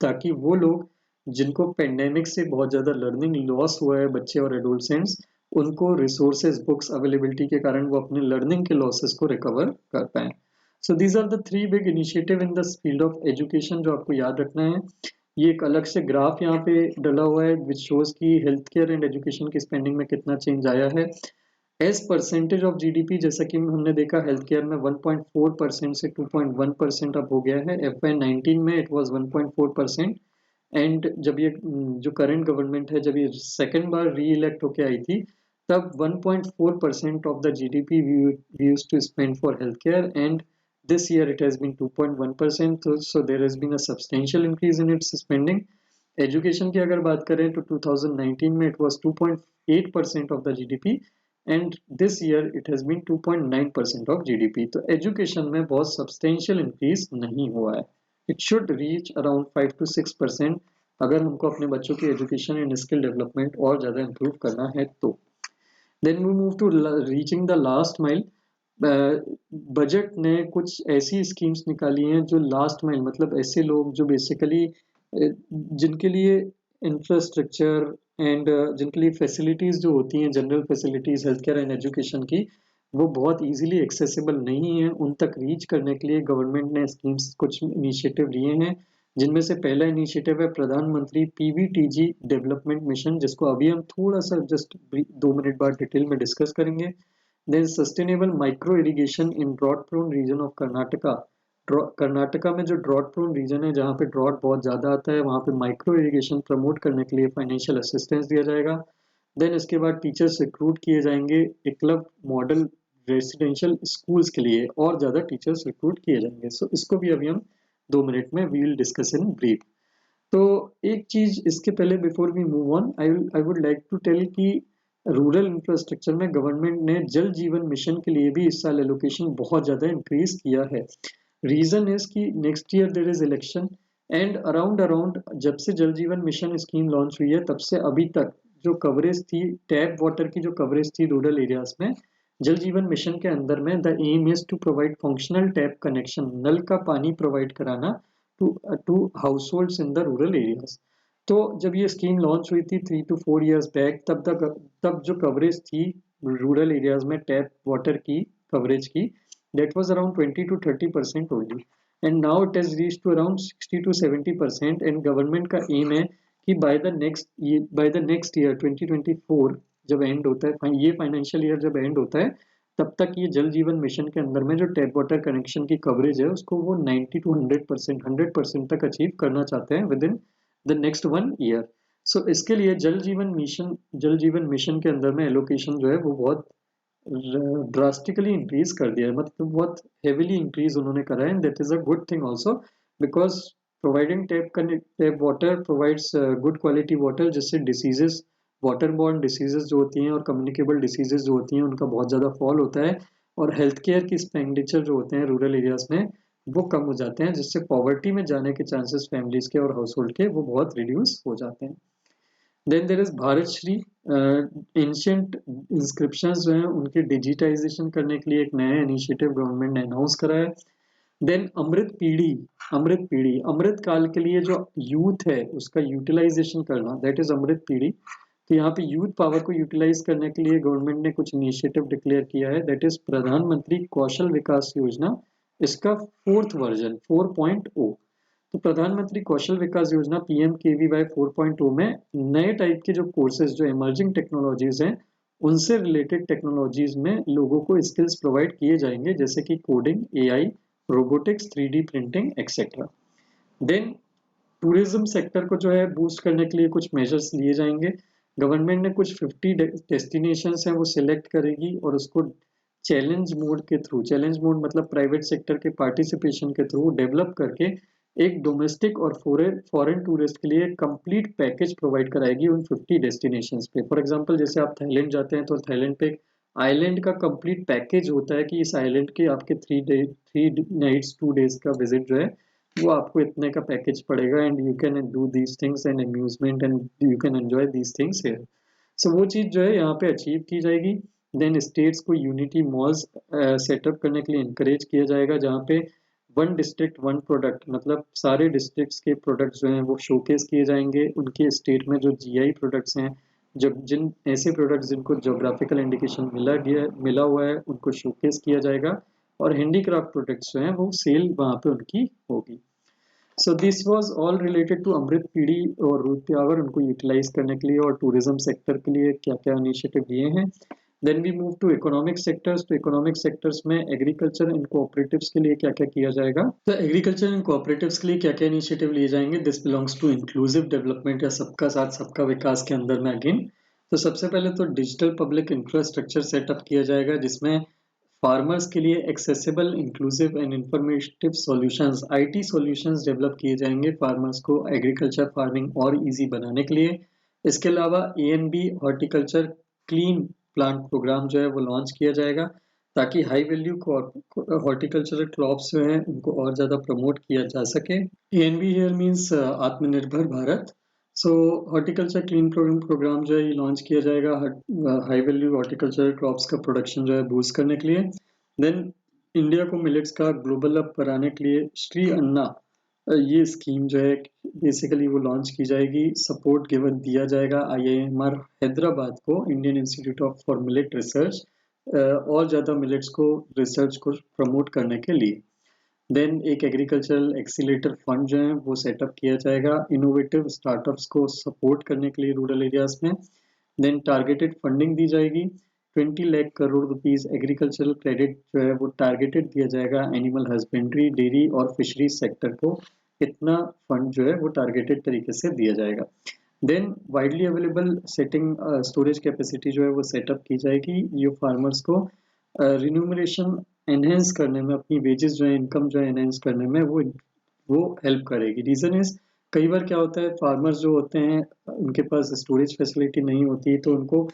ताकि वो लोग जिनको पेंडेमिक से बहुत ज़्यादा लर्निंग लॉस हुआ है, बच्चे और एडोलसेंट्स, उनको रिसोर्सेज बुक्स अवेलेबिलिटी के कारण वो अपने लर्निंग के लॉसेस को रिकवर कर पाएं। So these are the 3 big initiative in the field of education जो आपको याद रखना है। ये एक अलग से ग्राफ यहाँ पे डला हुआ है विच शोज की हेल्थ केयर एंड एजुकेशन की स्पेंडिंग में कितना चेंज आया है एज परसेंटेज ऑफ जीडीपी। जैसा कि हमने देखा हेल्थ केयर में 1.4% से 2.1% अब हो गया है। FY19 में इट वाज 1.4%। एंड जब ये जो करंट गवर्नमेंट है, जब ये सेकेंड बार री इलेक्ट होके आई थी, तब 1.4% of the GDP we used to spend for health care, and this year it has been 2.1%. So there has been a substantial increase in its spending. Education की अगर बात करें तो 2019 में it was 2.8% of the GDP and this year it has been 2.9% of GDP. तो education में बहुत substantial increase नहीं हुआ है। It should reach around 5 to 6% अगर हमको अपने बच्चों की एजुकेशन एंड स्किल डेवलपमेंट और ज़्यादा इम्प्रूव करना है तो। Then we move to reaching the last mile. Budget ने कुछ ऐसी स्कीम्स निकाली हैं जो लास्ट माइल, मतलब ऐसे लोग जो बेसिकली जिनके लिए इंफ्रास्ट्रक्चर एंड जिनके लिए फैसिलिटीज़ जो होती हैं, general facilities health care and education की, वो बहुत इजीली एक्सेसिबल नहीं है। उन तक रीच करने के लिए गवर्नमेंट ने स्कीम्स कुछ इनिशिएटिव लिए हैं, जिनमें से पहला इनिशिएटिव है प्रधानमंत्री पीवीटीजी डेवलपमेंट मिशन, जिसको अभी हम थोड़ा सा जस्ट 2 मिनट बाद डिटेल में डिस्कस करेंगे। Then sustainable micro irrigation in drought prone region of Karnataka. Karnataka में जो ड्रॉट प्रोन रीजन है, जहाँ पे ड्रॉट बहुत ज़्यादा आता है, वहाँ पे माइक्रो इरिगेशन प्रमोट करने के लिए फाइनेंशियल असिस्टेंस दिया जाएगा। देन इसके बाद टीचर्स रिक्रूट किए जाएंगे एकलव्य मॉडल रेसिडेंशियल स्कूल्स के लिए, और ज़्यादा टीचर्स रिक्रूट किए जाएंगे। सो इसको भी अभी हम 2 मिनट में we will discuss in brief. तो एक चीज इसके पहले before we move on, I would like to tell कि रूरल इंफ्रास्ट्रक्चर में गवर्नमेंट ने जल जीवन मिशन के लिए भी इस साल एलोकेशन बहुत ज़्यादा इंक्रीज किया है। रीज़न इज कि next year there is election and around जब से जल जीवन मिशन स्कीम लॉन्च हुई है तब से अभी तक जो कवरेज थी, टैप वाटर की जो कवरेज थी रूरल एरियाज में, जल जीवन मिशन के अंदर में the aim is to provide functional tap connection, नल का पानी प्रोवाइड कराना to households in the rural areas. तो जब ये स्कीम लॉन्च हुई थी 3 to 4 years बैक, तब जो कवरेज थी रूरल एरियाज में टैप वाटर की कवरेज की, that was around 20 to 30% only, and now it has reached to around 60 to 70%। and government का एम है कि by the next year 2024 जब एंड होता है, ये फाइनेंशियल ईयर जब एंड होता है, तब तक ये जल जीवन मिशन के अंदर में जो टैप वाटर कनेक्शन की कवरेज है उसको वो 90 to 100% तक अचीव करना चाहते हैं with in the next 1 year। सो इसके लिए जल जीवन मिशन के अंदर में एलोकेशन जो है वो बहुत ड्रास्टिकली इंक्रीज कर दिया है, मतलब बहुत हेविली इंक्रीज उन्होंने करा है। And that is a good thing also, because providing tap water provides good quality water, जिससे डिसीजेस, वाटर बॉर्न डिसीजेस जो होती हैं और कम्युनिकेबल डिसीजेस जो होती हैं उनका बहुत ज़्यादा फॉल होता है, और हेल्थ केयर की एक्सपेंडिचर जो होते हैं रूरल एरियाज में वो कम हो जाते हैं, जिससे पॉवर्टी में जाने के चांसेस फैमिलीज के और हाउस होल्ड के वो बहुत रिड्यूस हो जाते हैं। Then there is Bharat Shri, ancient inscriptions जो हैं उनके डिजिटाइजेशन करने के लिए एक नया इनिशिएटिव गवर्नमेंट ने अनाउंस करा है। देन अमृत काल के लिए जो यूथ है उसका यूटिलाइजेशन करना, दैट इज अमृत पीढ़ी। तो यहाँ पे यूथ पावर को यूटिलाइज करने के लिए गवर्नमेंट ने कुछ इनिशिएटिव डिक्लेयर किया है, दैट इज प्रधानमंत्री कौशल विकास योजना। इसका फोर्थ वर्जन 4.0। तो प्रधानमंत्री कौशल विकास योजना PMKVY 4.0 में नए टाइप के जो कोर्सेज, जो इमर्जिंग टेक्नोलॉजीज हैं, उनसे रिलेटेड टेक्नोलॉजीज में लोगों को स्किल्स प्रोवाइड किए जाएंगे, जैसे कि coding, AI, robotics, 3D printing etcetera. Then tourism sector को जो है बूस्ट करने के लिए कुछ मेजर्स लिए जाएंगे। गवर्नमेंट ने कुछ 50 डेस्टिनेशंस हैं वो सिलेक्ट करेगी और उसको चैलेंज मोड मतलब प्राइवेट सेक्टर के पार्टिसिपेशन के थ्रू डेवलप करके एक डोमेस्टिक और फॉरेन टूरिस्ट के लिए कंप्लीट पैकेज प्रोवाइड कराएगी उन 50 डेस्टिनेशंस पे। फॉर एग्जांपल जैसे आप थाईलैंड जाते हैं तो थाईलैंड पे एक आइलैंड का कंप्लीट पैकेज होता है कि इस आइलैंड के आपके 3 नाइट्स 2 डेज का विजिट जो है वो आपको इतने का पैकेज पड़ेगा, and you can do these things and amusement and you can enjoy these things here. So वो चीज़ जो है यहाँ पे अचीव की जाएगी। देन स्टेट्स को यूनिटी मॉल्स सेटअप करने के लिए इंकरेज किया जाएगा, जहाँ पे वन डिस्ट्रिक्ट वन प्रोडक्ट मतलब सारे डिस्ट्रिक्ट्स के प्रोडक्ट्स जो हैं वो शोकेस किए जाएंगे। उनके स्टेट में जो GI प्रोडक्ट्स हैं, जब जिन ऐसे प्रोडक्ट्स जिनको जोग्राफिकल इंडिकेशन मिला हुआ है उनको शोकेस किया जाएगा, और हैंडीक्राफ्ट प्रोडक्ट्स जो हैं वो सेल वहाँ पे उनकी होगी। So this was all related to Amrit Peedhi और रूट पावर, उनको यूटिलाइज करने के लिए और टूरिज्म सेक्टर के लिए क्या क्या इनिशिएटिव लिए हैं। Then we move to economic sectors. तो इकोनॉमिक सेक्टर्स में एग्रीकल्चर एंड कोऑपरेटिव्स के लिए क्या क्या किया जाएगा। तो एग्रीकल्चर एंड कोऑपरेटिव्स के लिए क्या क्या इनिशिएटिव लिए जाएंगे, this belongs to inclusive development या सबका साथ सबका विकास के अंदर में अगेन। तो सबसे पहले तो डिजिटल पब्लिक इंफ्रास्ट्रक्चर सेटअप किया जाएगा, जिसमें फार्मर्स के लिए accessible, inclusive and informative solutions, IT solutions develop किए जाएंगे फार्मर्स को एग्रीकल्चर फार्मिंग और इजी बनाने के लिए। इसके अलावा ANB horticulture clean plant programme जो है वो लॉन्च किया जाएगा, ताकि हाई वैल्यू हॉर्टिकल्चरल क्रॉप्स जो हैं उनको और ज़्यादा प्रमोट किया जा सके। ANB हियर मीन्स आत्मनिर्भर भारत। सो हॉर्टिकल्चर क्लीन प्रोग्राम जो है ये लॉन्च किया जाएगा हाई वैल्यू हॉर्टिकल्चरल क्रॉप्स का प्रोडक्शन जो है बूस्ट करने के लिए। देन इंडिया को मिलेट्स का ग्लोबल अप कराने के लिए श्री अन्ना ये स्कीम जो है बेसिकली वो लॉन्च की जाएगी। सपोर्ट गिवन दिया जाएगा IIMR हैदराबाद को, Indian institute of for millet research, और ज़्यादा मिलेट्स को रिसर्च को प्रमोट करने के लिए। देन एक एग्रीकल्चरल एक्सीलेटर फंड जो है वो सेटअप किया जाएगा इनोवेटिव स्टार्टअप्स को सपोर्ट करने के लिए रूरल एरियाज में। देन टारगेटेड फंडिंग दी जाएगी, 20 lakh crore rupees agricultural credit जो है वो टारगेटेड दिया जाएगा एनिमल हस्बेंड्री, डेयरी और फिशरीज सेक्टर को। इतना फंड जो है वो टारगेटेड तरीके से दिया जाएगा। Then widely available setting storage capacity जो है वो सेटअप की जाएगी, ये फार्मर्स को रिन्यूमरेशन एनहेंस करने में, अपनी वेजेस जो है, इनकम जो है एनहेंस करने में वो हेल्प करेगी। रीजन इज कई बार क्या होता है, फार्मर्स जो होते हैं उनके पास स्टोरेज फैसिलिटी नहीं होती, तो उनको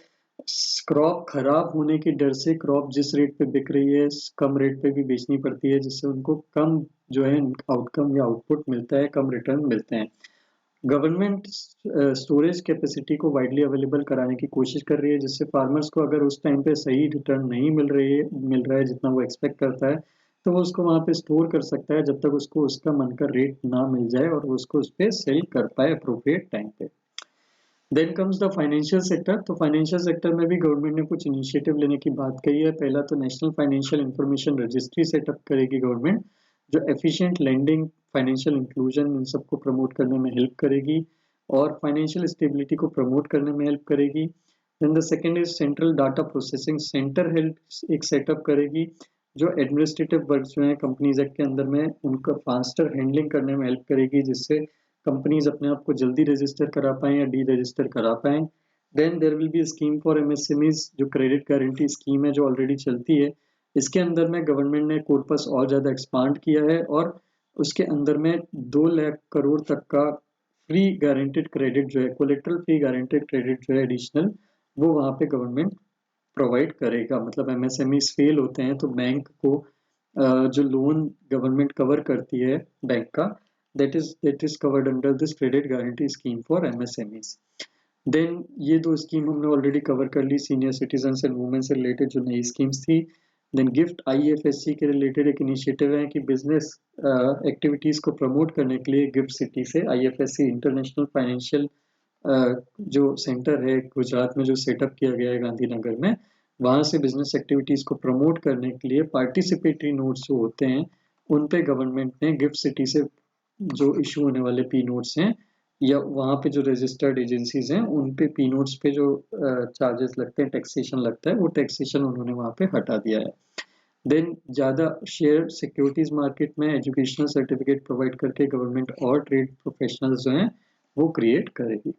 क्रॉप खराब होने के डर से क्रॉप जिस रेट पे बिक रही है कम रेट पे भी बेचनी पड़ती है, जिससे उनको कम जो है आउटकम या आउटपुट मिलता है, कम रिटर्न मिलते हैं। गवर्नमेंट स्टोरेज कैपेसिटी को वाइडली अवेलेबल कराने की कोशिश कर रही है, जिससे फार्मर्स को अगर उस टाइम पे सही रिटर्न नहीं मिल रहा है जितना वो एक्सपेक्ट करता है, तो वो उसको वहाँ पे स्टोर कर सकता है जब तक उसको उसका मन का रेट ना मिल जाए और वो उसको उस पर सेल कर पाए अप्रोप्रिएट टाइम पे। Then comes the financial sector. तो फाइनेंशियल सेक्टर में भी गवर्नमेंट ने कुछ इनिशिएटिव लेने की बात कही है। पहला तो national financial information registry setup करेगी गवर्नमेंट, जो एफिशिएंट लेंडिंग, फाइनेंशियल इंक्लूजन, इन सबको प्रमोट करने में हेल्प करेगी और फाइनेंशियल स्टेबिलिटी को प्रमोट करने में हेल्प करेगी। Then the second is central data processing centre help एक सेटअप करेगी, जो एडमिनिस्ट्रेटिव वर्क जो है कंपनीज एक्ट के अंदर में उनका फास्टर हैंडलिंग करने में हेल्प करेगी, जिससे कंपनीज अपने आप को जल्दी रजिस्टर करा पाएं या डी रजिस्टर करा पाएं। Then there will be scheme for MSMEs, जो क्रेडिट गारंटी स्कीम है जो ऑलरेडी चलती है। इसके अंदर में गवर्नमेंट ने कॉर्पस और ज़्यादा एक्सपांड किया है और उसके अंदर में 2 लाख करोड़ तक का फ्री गारंटेड क्रेडिट जो है, कोलेट्रल फ्री गारंटेड क्रेडिट जो है एडिशनल, वो वहाँ पे गवर्नमेंट प्रोवाइड करेगा। मतलब MSMEs फेल होते हैं तो बैंक को जो लोन गवर्नमेंट कवर करती है बैंक का, that is covered under this credit guarantee scheme for MSMEs. Then ये 2 स्कीम हमने ऑलरेडी कवर कर ली, सीनियर सिटीजन एंड वुमेन से रिलेटेड जो नई स्कीम्स थी। देन गिफ्ट IFSC के रिलेटेड एक इनिशिएटिव है कि बिजनेस एक्टिविटीज को प्रमोट करने के लिए गिफ्ट सिटी से IFSC इंटरनेशनल फाइनेंशियल जो सेंटर है गुजरात में जो सेटअप किया गया है गांधीनगर में, वहां से बिजनेस एक्टिविटीज को प्रमोट करने के लिए पार्टिसिपेटरी नोट्स जो होते हैं उन पे गवर्नमेंट ने गिफ्ट सिटी से जो इशू होने वाले पी नोट्स हैं या वहाँ पे जो रजिस्टर्ड एजेंसीज हैं उन पे पी नोट्स पे जो चार्जेस लगते हैं, टैक्सेशन लगता है, वो टैक्सेशन उन्होंने वहाँ पे हटा दिया है। देन ज़्यादा शेयर सिक्योरिटीज मार्केट में एजुकेशनल सर्टिफिकेट प्रोवाइड करके गवर्नमेंट और ट्रेड प्रोफेशनल्स जो हैं वो क्रिएट करेगी।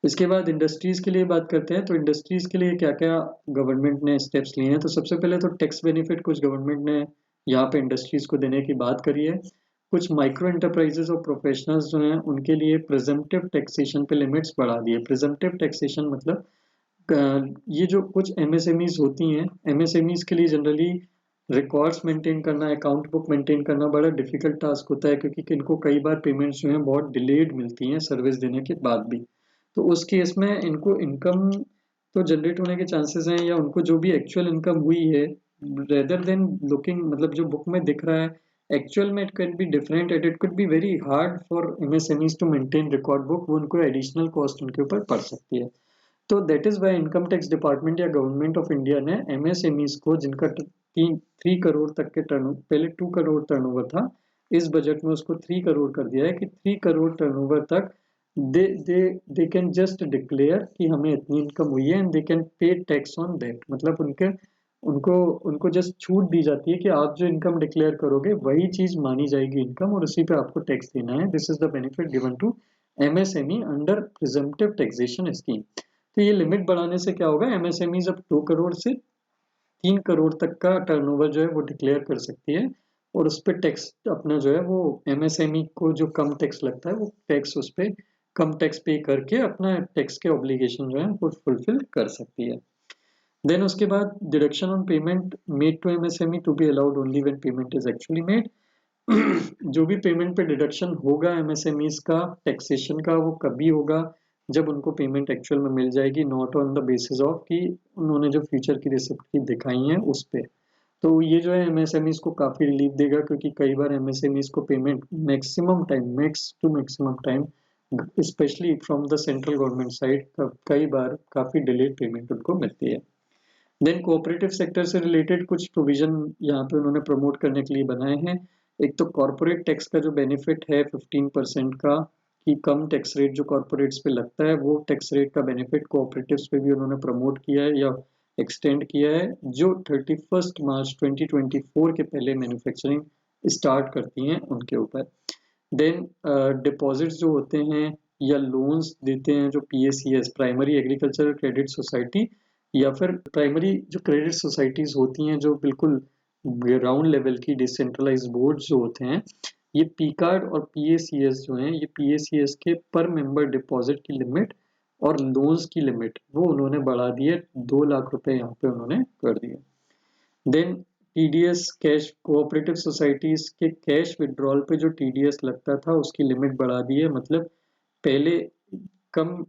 इसके बाद इंडस्ट्रीज के लिए बात करते हैं, तो इंडस्ट्रीज के लिए क्या क्या गवर्नमेंट ने स्टेप्स लिए हैं। तो सबसे पहले तो टैक्स बेनिफिट कुछ गवर्नमेंट ने यहाँ पे इंडस्ट्रीज को देने की बात करी है। कुछ माइक्रो एंटरप्राइजेस और प्रोफेशनल्स जो हैं उनके लिए प्रिजम्पटिव टैक्सेशन पे लिमिट्स बढ़ा दिए। प्रिजम्पटिव टैक्सेशन मतलब ये जो कुछ MSMEs होती हैं, MSMEs के लिए जनरली रिकॉर्ड्स मेंटेन करना, अकाउंट बुक मेंटेन करना बड़ा डिफिकल्ट टास्क होता है, क्योंकि इनको कई बार पेमेंट्स जो हैं बहुत डिलेड मिलती हैं सर्विस देने के बाद भी। तो उस केस में इनको इनकम तो जनरेट होने के चांसेस हैं, या उनको जो भी एक्चुअल इनकम हुई है रेदर देन लुकिंग, मतलब जो बुक में दिख रहा है एक्चुअल में, it can be different and it could be very hard for MSMEs to maintain record book, वो उनको एडिशनल कॉस्ट उनके ऊपर पड़ सकती है। तो that is why income tax department या गवर्नमेंट ऑफ इंडिया ने MSMEs को जिनका 3 करोड़ तक के टर्न, पहले 2 करोड़ टर्नओवर था, इस बजट में उसको 3 करोड़ कर दिया है कि 3 करोड़ टर्नओवर तक दे दे दे कैन जस्ट डिक्लेयर कि हमें इतनी इनकम हुई है and they can pay tax on that. मतलब उनको उनको जस्ट छूट दी जाती है कि आप जो इनकम डिक्लेयर करोगे वही चीज मानी जाएगी इनकम और उसी पे आपको टैक्स देना है। This is the benefit given to MSME under presumptive taxation scheme. तो ये लिमिट बढ़ाने से क्या होगा, MSMEs अब 2 करोड़ से 3 करोड़ तक का टर्नओवर जो है वो डिक्लेयर कर सकती है और उस पर टैक्स अपना जो है वो MSME को जो कम टैक्स लगता है वो टैक्स उस पर कम टैक्स पे करके अपना टैक्स के ऑब्लिगेशन जो है वो फुलफिल कर सकती है। देन उसके बाद deduction on payment made to MSME to be allowed only when payment is actually made. जो भी पेमेंट पे डिडक्शन होगा MSMEs का टैक्सेशन का, वो कभी होगा जब उनको पेमेंट एक्चुअल में मिल जाएगी, not on the basis of कि उन्होंने जो फ्यूचर की रिसिप्ट की दिखाई है उस पे। तो ये जो है MSMEs को काफी रिलीफ देगा, क्योंकि कई बार MSMEs को payment maximum time, max to maximum time, specially from the central government side, कई बार काफी डिलेड पेमेंट उनको मिलती है। देन कोऑपरेटिव सेक्टर से रिलेटेड कुछ प्रोविजन यहाँ पे उन्होंने प्रमोट करने के लिए बनाए हैं। एक तो कॉर्पोरेट टैक्स का जो बेनिफिट है 15% का, कि कम टैक्स रेट जो कॉर्पोरेट्स पे लगता है वो टैक्स रेट का बेनिफिट कोऑपरेटिव्स पे भी उन्होंने प्रमोट किया है या एक्सटेंड किया है, जो 31 मार्च 2024 के पहले मैन्युफैक्चरिंग स्टार्ट करती हैं उनके ऊपर। देन डिपॉजिट्स जो होते हैं या लोन्स देते हैं जो PACS, primary agricultural credit society, या फिर प्राइमरी जो क्रेडिट सोसाइटीज होती हैं जो बिल्कुल ग्राउंड लेवल की डिसेंट्रलाइज बोर्ड जो होते हैं, ये PCARD और PACS जो हैं, ये PACS के पर मेंबर डिपॉजिट की लिमिट और लोन्स की लिमिट वो उन्होंने बढ़ा दी है, 2 लाख रुपए यहाँ पे उन्होंने कर दिए। Then TDS cash, cooperative societies के कैश विड्रॉल पे जो TDS लगता था उसकी लिमिट बढ़ा दी है। मतलब पहले कम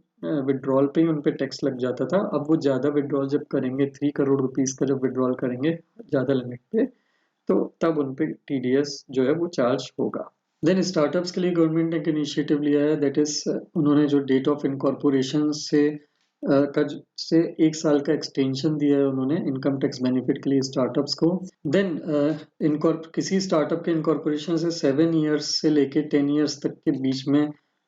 विड्रॉल पे ही उन पे टैक्स लग जाता था, अब वो ज्यादा विड्रॉल जब करेंगे, 3 करोड़ रुपीस का जब विड्रॉल करेंगे ज्यादा लिमिट पे, तो तब उन पे TDS जो है वो चार्ज होगा। देन स्टार्टअप्स के लिए गवर्नमेंट ने एक इनिशिएटिव लिया है, दैट इज उन्होंने जो डेट ऑफ इनकॉर्पोरेशन से से 1 साल का एक्सटेंशन दिया है उन्होंने इनकम टैक्स बेनिफिट के लिए स्टार्टअप्स को। देन किसी स्टार्टअप के इनकॉर्पोरेशन से 7 इयर्स से लेके 10 इयर्स तक के बीच में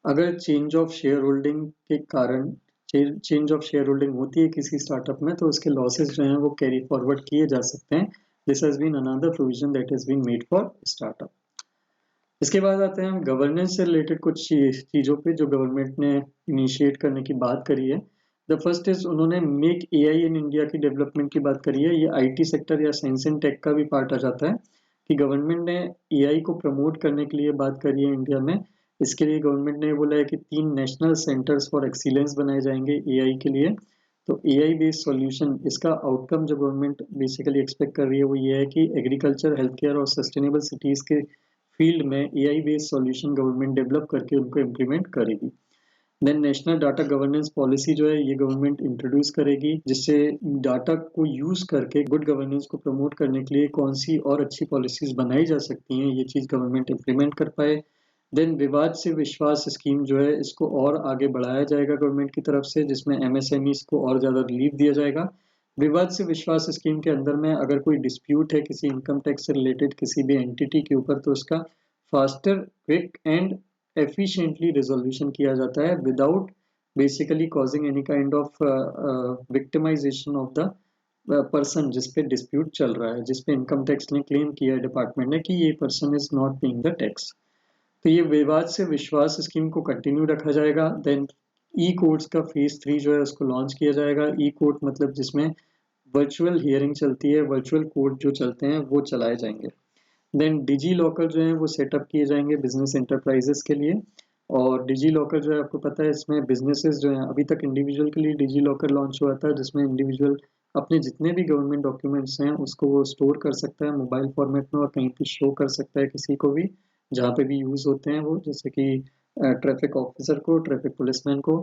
अगर चेंज ऑफ शेयर होल्डिंग के कारण चेंज ऑफ शेयर होल्डिंग होती है किसी स्टार्टअप में, तो उसके लॉसेस जो हैं वो कैरी फॉरवर्ड किए जा सकते हैं। This has been another provision that has been made for startup. इसके बाद आते हैं हम गवर्नेंस से रिलेटेड कुछ चीज़ों पे जो गवर्नमेंट ने इनिशिएट करने की बात करी है। द फर्स्ट इज उन्होंने मेक AI इन इंडिया की डेवलपमेंट की बात करी है। ये IT सेक्टर या साइंस एंड टेक का भी पार्ट आ जाता है कि गवर्नमेंट ने AI को प्रमोट करने के लिए बात करी है इंडिया में। इसके लिए गवर्नमेंट ने बोला है कि 3 नेशनल सेंटर्स फॉर एक्सीलेंस बनाए जाएंगे AI के लिए। तो AI बेस्ड सॉल्यूशन, इसका आउटकम जो गवर्नमेंट बेसिकली एक्सपेक्ट कर रही है वो ये है कि एग्रीकल्चर, हेल्थ केयर और सस्टेनेबल सिटीज के फील्ड में AI based solution government develop करके उनको इम्प्लीमेंट करेगी। Then national data governance policy जो है ये गवर्नमेंट इंट्रोड्यूस करेगी, जिससे डाटा को यूज करके गुड गवर्नेंस को प्रमोट करने के लिए कौन सी और अच्छी पॉलिसीज बनाई जा सकती हैं, ये चीज गवर्नमेंट इम्प्लीमेंट कर पाए। देन विवाद से विश्वास स्कीम जो है इसको और आगे बढ़ाया जाएगा गवर्नमेंट की तरफ से, जिसमें एमएसएमईज को और ज्यादा रिलीफ दिया जाएगा। विवाद से विश्वास स्कीम के अंदर में अगर कोई डिस्प्यूट है किसी इनकम टैक्स से रिलेटेड किसी भी एंटिटी के ऊपर, तो उसका faster, quick and efficiently resolution किया जाता है without basically causing any kind of victimisation of the person जिस पे डिस्प्यूट चल रहा है, जिस पे इनकम टैक्स ने क्लेम किया है डिपार्टमेंट ने कि ये person is not paying the tax. तो ये विवाद से विश्वास स्कीम को कंटिन्यू रखा जाएगा। देन ई कोर्ट्स का फेज 3 जो है उसको लॉन्च किया जाएगा। ई कोर्ट मतलब जिसमें वर्चुअल हियरिंग चलती है, वर्चुअल कोर्ट जो चलते हैं वो चलाए जाएंगे। देन डिजी लॉकर जो है वो सेटअप किए जाएंगे बिजनेस एंटरप्राइजेस के लिए। और डिजी लॉकर जो है आपको पता है इसमें बिजनेसेस जो हैं, अभी तक इंडिविजुअल के लिए डिजी लॉकर लॉन्च हुआ था जिसमें इंडिविजुअल अपने जितने भी गवर्नमेंट डॉक्यूमेंट्स हैं उसको वो स्टोर कर सकता है मोबाइल फॉर्मेट में और कहीं पे शो कर सकता है किसी को भी जहाँ पे भी यूज होते हैं वो, जैसे कि ट्रैफिक ऑफिसर को, ट्रैफिक पुलिसमैन को।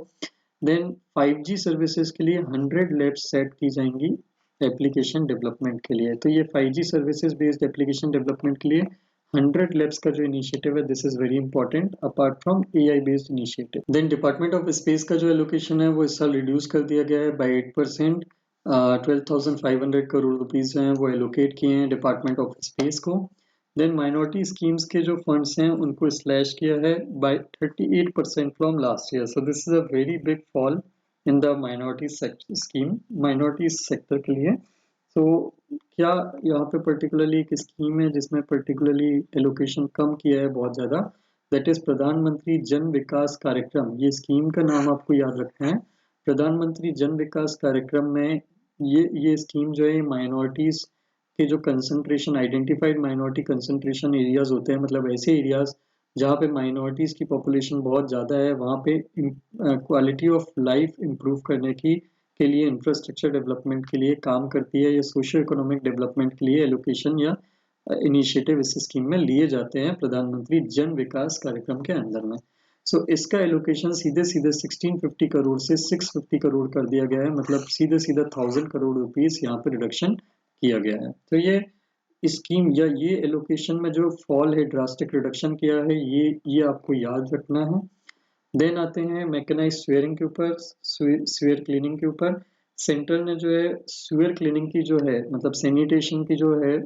देन 5G सर्विसेज के लिए 100 लैब्स सेट की जाएंगी एप्लीकेशन डेवलपमेंट के लिए। तो ये 5G services based application development के लिए 100 लैब्स का जो इनिशिएटिव है this is very important apart from AI based initiative. Then department of space का जो एलोकेशन है वो इस साल रिड्यूस कर दिया गया है बाय 8%। 12,500 करोड़ रुपीज जो हैं वो एलोकेट किए हैं डिपार्टमेंट ऑफ स्पेस को। देन माइनॉरिटी स्कीम्स के जो फंड्स हैं उनको स्लैश किया है by 38% from last year. So this is a very big fall in the minority scheme, minority sector के लिए। तो क्या यहाँ पे पर्टिकुलरली एक स्कीम है जिसमें पर्टिकुलरली एलोकेशन कम किया है बहुत ज़्यादा, दैट इज प्रधानमंत्री जन विकास कार्यक्रम। ये स्कीम का नाम आपको याद रखना है, प्रधानमंत्री जन विकास कार्यक्रम में ये स्कीम जो है माइनॉरिटीज़ के जो concentration, identified minority concentration areas होते हैं, मतलब ऐसे एरियाज जहाँ पे माइनॉरिटीज़ की पॉपुलेशन बहुत ज़्यादा है वहाँ पे क्वालिटी ऑफ लाइफ इम्प्रूव करने की के लिए इंफ्रास्ट्रक्चर डेवलपमेंट के लिए काम करती है, या सोशियो इकोनॉमिक डेवलपमेंट के लिए एलोकेशन या इनिशिएटिव इस स्कीम में लिए जाते हैं प्रधानमंत्री जन विकास कार्यक्रम के अंदर में। सो इसका एलोकेशन सीधे सीधे 1650 करोड़ से 650 करोड़ कर दिया गया है, मतलब सीधे सीधा 1000 करोड़ रुपीस यहाँ पे रिडक्शन किया गया है। तो ये स्कीम या ये एलोकेशन में जो फॉल है, ड्रास्टिक रिडक्शन किया है, ये आपको याद रखना है। देन आते हैं मैकेनाइज स्वेयरिंग के ऊपर, स्वेयर क्लीनिंग के ऊपर। सेंटर ने जो है स्वेयर क्लीनिंग की जो है मतलब सैनिटेशन की जो है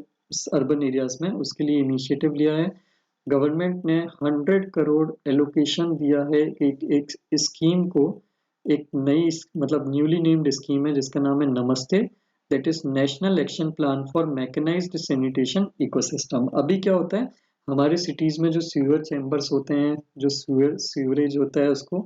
अर्बन एरियाज में उसके लिए इनिशिएटिव लिया है। गवर्नमेंट ने 100 करोड़ एलोकेशन दिया है एक स्कीम को, एक नई मतलब न्यूली नेम्ड स्कीम है जिसका नाम है Namaste, that is national action plan for mechanised sanitation ecosystem. अभी क्या होता है हमारे सिटीज में जो सीवर चैम्बर्स होते हैं, जो सीवरेज होता है उसको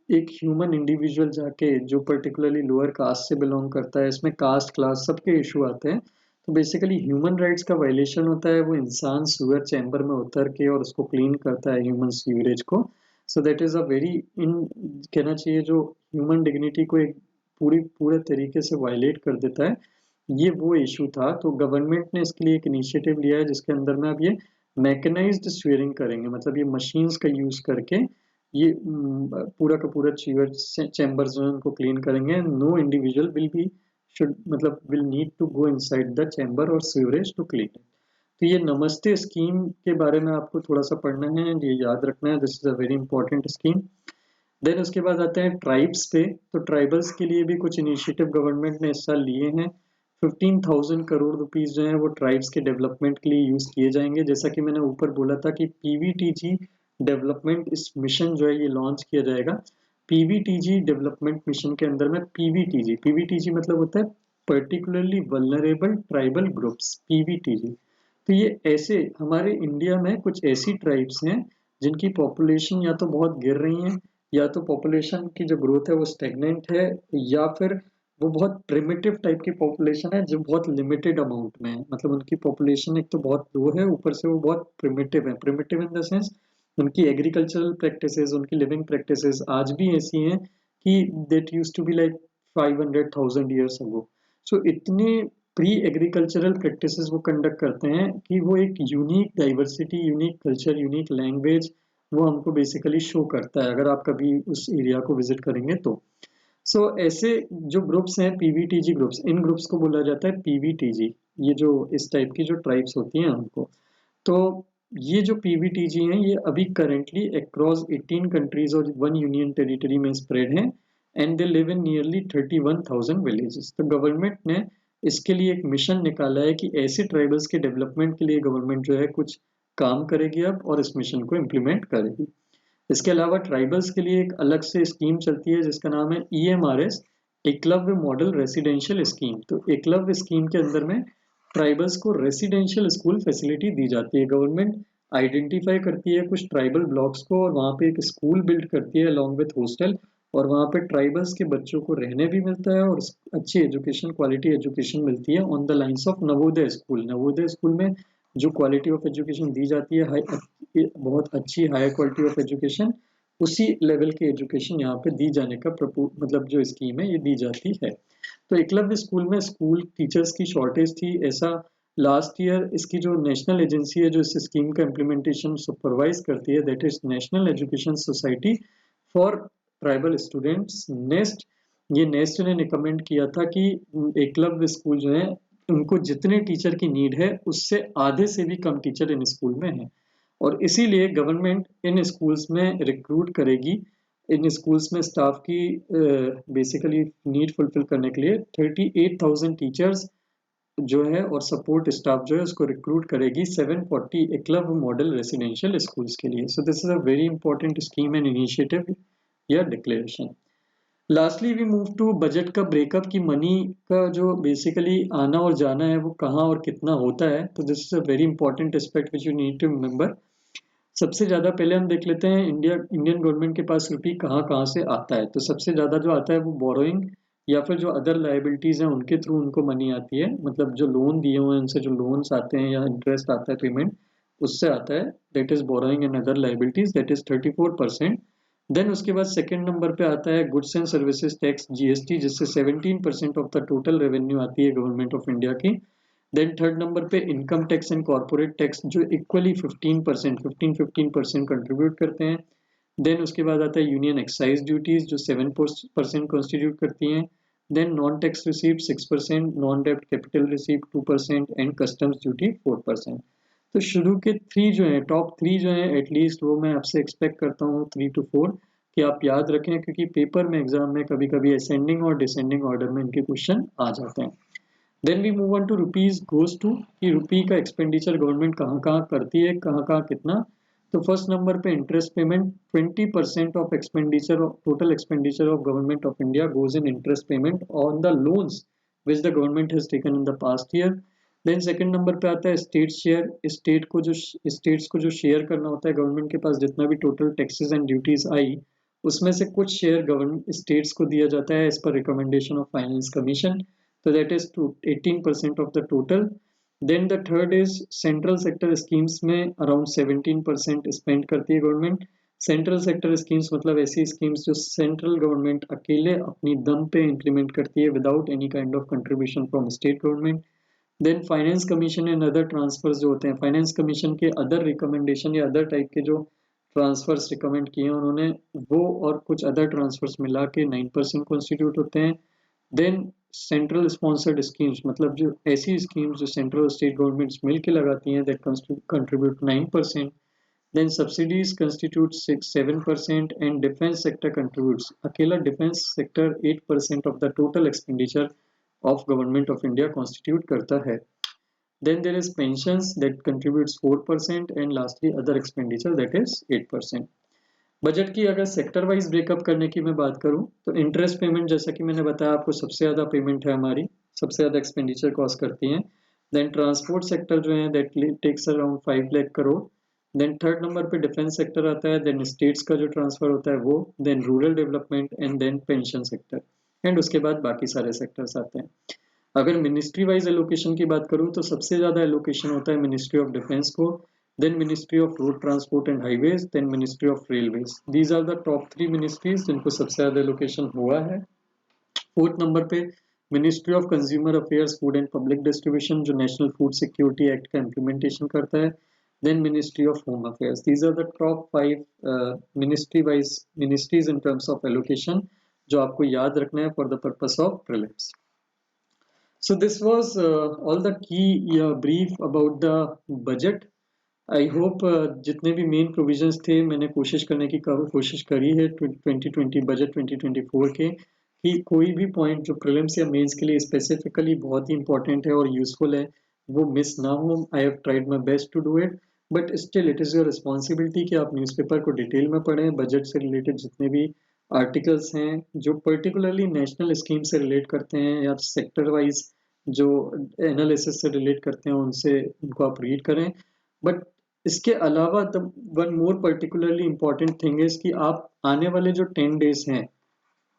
एक ह्यूमन इंडिविजुअल जाके जो पर्टिकुलरली लोअर कास्ट से बिलोंग करता है, इसमें कास्ट क्लास सबके इशू आते हैं, तो बेसिकली ह्यूमन राइट्स का वायलेशन होता है। वो इंसान सीवर चैम्बर में उतर के और उसको क्लीन करता है ह्यूमन सीवरेज को। So that is a very in कहना चाहिए जो ह्यूमन डिग्निटी को एक पूरे तरीके से वायलेट कर देता है, ये वो इशू था। तो गवर्नमेंट ने इसके लिए एक इनिशिएटिव लिया है जिसके अंदर में अब ये मैकेनाइज्ड स्वेयरिंग करेंगे, मतलब ये मशीन्स का यूज करके ये पूरा का पूरा सीवर चैम्बर्स जो है उनको क्लीन करेंगे। No individual will be should मतलब will need to go inside the chamber और सीवरेज टू क्लीन इट। तो ये नमस्ते स्कीम के बारे में आपको थोड़ा सा पढ़ना है, ये याद रखना है, this is a very important scheme. Then उसके बाद आते हैं ट्राइब्स पे। तो ट्राइबल्स के लिए भी कुछ इनिशिएटिव गवर्नमेंट ने इस साल लिए हैं। 15,000 करोड़ रुपीस जो है वो ट्राइब्स के डेवलपमेंट के लिए यूज किए जाएंगे। जैसा कि मैंने ऊपर बोला था कि पीवीटीजी डेवलपमेंट इस मिशन जो है ये लॉन्च किया जाएगा। पीवीटीजी डेवलपमेंट मिशन के अंदर में पीवीटीजी मतलब होता है particularly vulnerable tribal groups, PVTG. तो ये ऐसे हमारे इंडिया में कुछ ऐसी ट्राइब्स हैं जिनकी पॉपुलेशन या तो बहुत गिर रही है, या तो पॉपुलेशन की जो ग्रोथ है वो स्टेगनेंट है, या फिर वो बहुत प्रिमिटिव टाइप की पॉपुलेशन है जो बहुत लिमिटेड अमाउंट में है। मतलब उनकी पॉपुलेशन एक तो बहुत लो है, ऊपर से वो बहुत प्रिमिटिव है। प्रिमिटिव इन द सेंस उनकी एग्रीकल्चरल प्रैक्टिसेस, उनकी लिविंग प्रैक्टिसेस आज भी ऐसी हैं कि that used to be like 500,000 years ago. So इतने प्री एग्रीकल्चरल प्रैक्टिसेस वो कंडक्ट करते हैं कि वो एक unique diversity, unique culture, unique language वो हमको बेसिकली शो करता है अगर आप कभी उस एरिया को विजिट करेंगे तो। ऐसे जो ग्रुप्स हैं पीवीटीजी ग्रुप्स, इन ग्रुप्स को बोला जाता है पीवीटीजी। ये जो इस टाइप की जो ट्राइब्स होती हैं उनको, तो ये जो पीवीटीजी हैं ये अभी करेंटली अक्रॉस 18 कंट्रीज और 1 यूनियन टेरिटरी में स्प्रेड हैं and they live in nearly 31,000 villages. तो गवर्नमेंट ने इसके लिए एक मिशन निकाला है कि ऐसे ट्राइबल्स के डेवलपमेंट के लिए गवर्नमेंट जो है कुछ काम करेगी अब और इस मिशन को इम्प्लीमेंट करेगी। इसके अलावा ट्राइबल्स के लिए एक अलग से स्कीम चलती है जिसका नाम है EMRS, Eklavya model residential scheme. तो एकलव्य स्कीम के अंदर में ट्राइबल्स को रेसिडेंशियल स्कूल फैसिलिटी दी जाती है। गवर्नमेंट आइडेंटिफाई करती है कुछ ट्राइबल ब्लॉक्स को और वहाँ पे एक स्कूल बिल्ड करती है अलॉन्ग विथ हॉस्टल, और वहाँ पे ट्राइबल्स के बच्चों को रहने भी मिलता है और अच्छी एजुकेशन, क्वालिटी एजुकेशन मिलती है on the lines of Navodaya school. Navodaya school में जो क्वालिटी ऑफ एजुकेशन दी जाती है, बहुत अच्छी हाई क्वालिटी ऑफ एजुकेशन, उसी लेवल की एजुकेशन यहाँ पे दी जाने का मतलब जो स्कीम है ये दी जाती है। तो एकलव्य स्कूल में स्कूल टीचर्स की शॉर्टेज थी, ऐसा लास्ट ईयर इसकी जो नेशनल एजेंसी है जो इस स्कीम का इम्प्लीमेंटेशन सुपरवाइज करती है, that is national education society for tribal students, nest. ये नेस्ट ने रिकमेंड किया था कि एकलव्य स्कूल जो है उनको जितने टीचर की नीड है उससे आधे से भी कम टीचर इन स्कूल में हैं, और इसीलिए गवर्नमेंट इन स्कूल्स में रिक्रूट करेगी, इन स्कूल्स में स्टाफ की बेसिकली नीड फुलफिल करने के लिए 38,000 टीचर्स जो है और सपोर्ट स्टाफ जो है उसको रिक्रूट करेगी 740 एकलव्य मॉडल रेसिडेंशियल स्कूल्स के लिए। So this is a very important scheme and initiative या declaration. Lastly we move to budget का ब्रेकअप की मनी का जो बेसिकली आना और जाना है वो कहाँ और कितना होता है। तो this is a very important aspect which you need to remember. सबसे ज़्यादा पहले हम देख लेते हैं इंडियन गवर्नमेंट के पास रुपये कहाँ कहाँ से आता है। तो सबसे ज़्यादा जो आता है वो बोरोइंग या फिर जो अदर लाइबिलिटीज़ हैं उनके थ्रू उनको मनी आती है, मतलब जो लोन दिए हुए हैं उनसे जो लोन्स आते हैं या इंटरेस्ट आता है पेमेंट, उससे आता है, that is borrowing and other liabilities, that is 34%। Then उसके बाद सेकंड नंबर पे आता है goods and services tax GST, जिससे 17% ऑफ द टोटल रेवेन्यू आती है गवर्नमेंट ऑफ इंडिया की। देन थर्ड नंबर पे income tax and corporate tax जो इक्वली 15% कंट्रीब्यूट करते हैं। देन उसके बाद आता है यूनियन एक्साइज ड्यूटीज जो 7% कॉन्स्टिट्यूट करती हैं। Then non tax receipt 6%, non डेब्ट capital receipt 2% and customs duty 4%। तो शुरू के थ्री जो है, टॉप थ्री जो है एटलीस्ट वो मैं आपसे एक्सपेक्ट करता हूँ 3 to 4 कि आप याद रखें, क्योंकि पेपर में एग्जाम में कभी कभी असेंडिंग और डिसेंडिंग ऑर्डर में इनके क्वेश्चन आ जाते हैं। Then we move on to rupees goes to, कि रुपी का एक्सपेंडिचर गवर्नमेंट कहाँ कहाँ करती है, कहाँ कहाँ कितना। तो फर्स्ट नंबर पे interest payment, 20% of expenditure, total expenditure of government of India goes in interest payment on the loans which the government has taken in the past year. Then second number पे आता है state share, states को जो share करना होता है government के पास, जितना भी टोटल टैक्सेस एंड ड्यूटीज आई उसमें से कुछ शेयर गवर्नमेंट स्टेट्स को दिया जाता है as per recommendation of finance commission. So that is to 18% of the total. Then the third is central sector schemes में around 17% spend करती है गवर्नमेंट। सेंट्रल सेक्टर स्कीम्स मतलब ऐसी स्कीम्स जो सेंट्रल गवर्नमेंट अकेले अपनी दम पे इंप्लीमेंट करती है without any kind of contribution from state government. Then finance commission and other transfers जो होते हैं, फाइनेंस कमीशन के अदर रिकमेंडेशन या अदर टाइप के जो ट्रांसफर्स रिकमेंड किए हैं उन्होंने, वो और कुछ अदर ट्रांसफर्स मिला के 9% कॉन्स्टिट्यूट होते हैं। देन सेंट्रल स्पॉन्सर्ड स्कीम्स मतलब जो ऐसी स्कीम्स जो सेंट्रल और स्टेट गवर्नमेंट्स मिलकर लगाती हैं, that contribute 9%। Then subsidies constitute 7% and defence sector contributes, अकेला defence sector 8% of the total expenditure of government of India constitute करता है। Then there is pensions that contributes 4% and lastly other expenditure that is 8%। Budget की अगर sector wise breakup करने की मैं बात करूं तो इंटरेस्ट पेमेंट, जैसा कि मैंने बताया आपको, सबसे ज़्यादा पेमेंट है हमारी, सबसे ज़्यादा एक्सपेंडिचर कॉस्ट करती हैं। देन ट्रांसपोर्ट सेक्टर जो है that takes around 5 lakh crore. Then third number पे डिफेंस सेक्टर आता है, देन स्टेट्स का जो ट्रांसफर होता है वो, then rural development and then pension sector, and उसके बाद बाकी सारे सेक्टर्स आते हैं। अगर मिनिस्ट्री वाइज एलोकेशन की बात करूं तो सबसे ज़्यादा एलोकेशन होता है मिनिस्ट्री ऑफ डिफेंस को, then Ministry of Road Transport and Highways, then Ministry of Railways. These are the top 3 ministries जिनको सबसे ज़्यादा एलोकेशन हुआ है। फोर्थ नंबर पे ministry of consumer affairs, food and public distribution, जो नेशनल फूड सिक्योरिटी एक्ट का implementation करता है। then Ministry of Home Affairs. These are the top 5 ministries in terms of allocation जो आपको याद रखना है for the purpose of prelims. So this was all the key brief about the budget. I hope जितने भी main provisions थे मैंने कोशिश करने की कोशिश करी है 2020 बजट 2024 के कि कोई भी पॉइंट जो प्रीलिम्स या मेंस के लिए स्पेसिफिकली बहुत ही इंपॉर्टेंट है और यूजफुल है वो मिस ना हो. I have tried my best to do it, but still it is your responsibility कि आप न्यूज़पेपर को डिटेल में पढ़ें. बजट से रिलेटेड जितने भी आर्टिकल्स हैं जो पर्टिकुलरली नेशनल स्कीम से रिलेट करते हैं या सेक्टर वाइज जो एनालिसिस से रिलेट करते हैं उनसे उनको आप रीड करें. बट इसके अलावा the one more particularly important thing is कि आप आने वाले जो 10 डेज हैं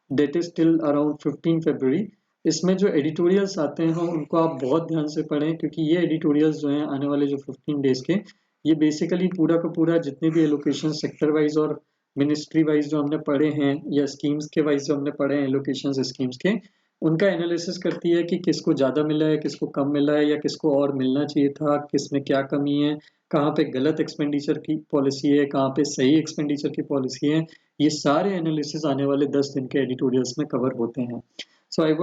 दैट इज टिल अराउंड 15 फरवरी, इसमें जो एडिटोरियल्स आते हैं उनको आप बहुत ध्यान से पढ़ें क्योंकि ये एडिटोरियल्स जो हैं आने वाले जो 15 डेज के ये बेसिकली पूरा का पूरा जितने भी एलोकेशन सेक्टर वाइज और मिनिस्ट्री वाइज जो हमने पढ़े हैं या स्कीम्स के वाइज जो हमने पढ़े हैं एलोकेशन स्कीम्स के उनका एनालिसिस करती है कि किसको ज़्यादा मिला है, किसको कम मिला है या किसको और मिलना चाहिए था, किस में क्या कमी है, कहाँ पे गलत एक्सपेंडिचर की पॉलिसी है, कहाँ पे सही एक्सपेंडिचर की पॉलिसी है. ये सारे एनालिसिस आने वाले 10 दिन के एडिटोरियल्स में कवर होते हैं. So I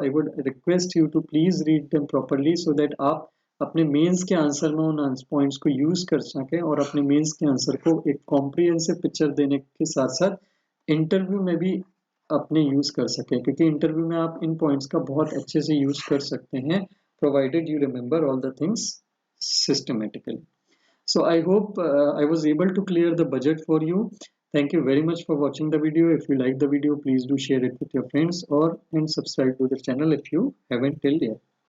would request you to please read them properly so that आप अपने मेंस के आंसर में उन पॉइंट्स को यूज कर सकें और अपने मेंस के आंसर को एक कॉम्प्रिहेंसिव पिक्चर देने के साथ साथ इंटरव्यू में भी अपने यूज कर सकें क्योंकि इंटरव्यू में आप इन पॉइंट्स का बहुत अच्छे से यूज कर सकते हैं provided you remember all the things systematically. So I hope I was able to clear the budget for you. Thank you very much for watching the video. If you like the video, please do share it with your friends or and subscribe to the channel if you haven't till yet.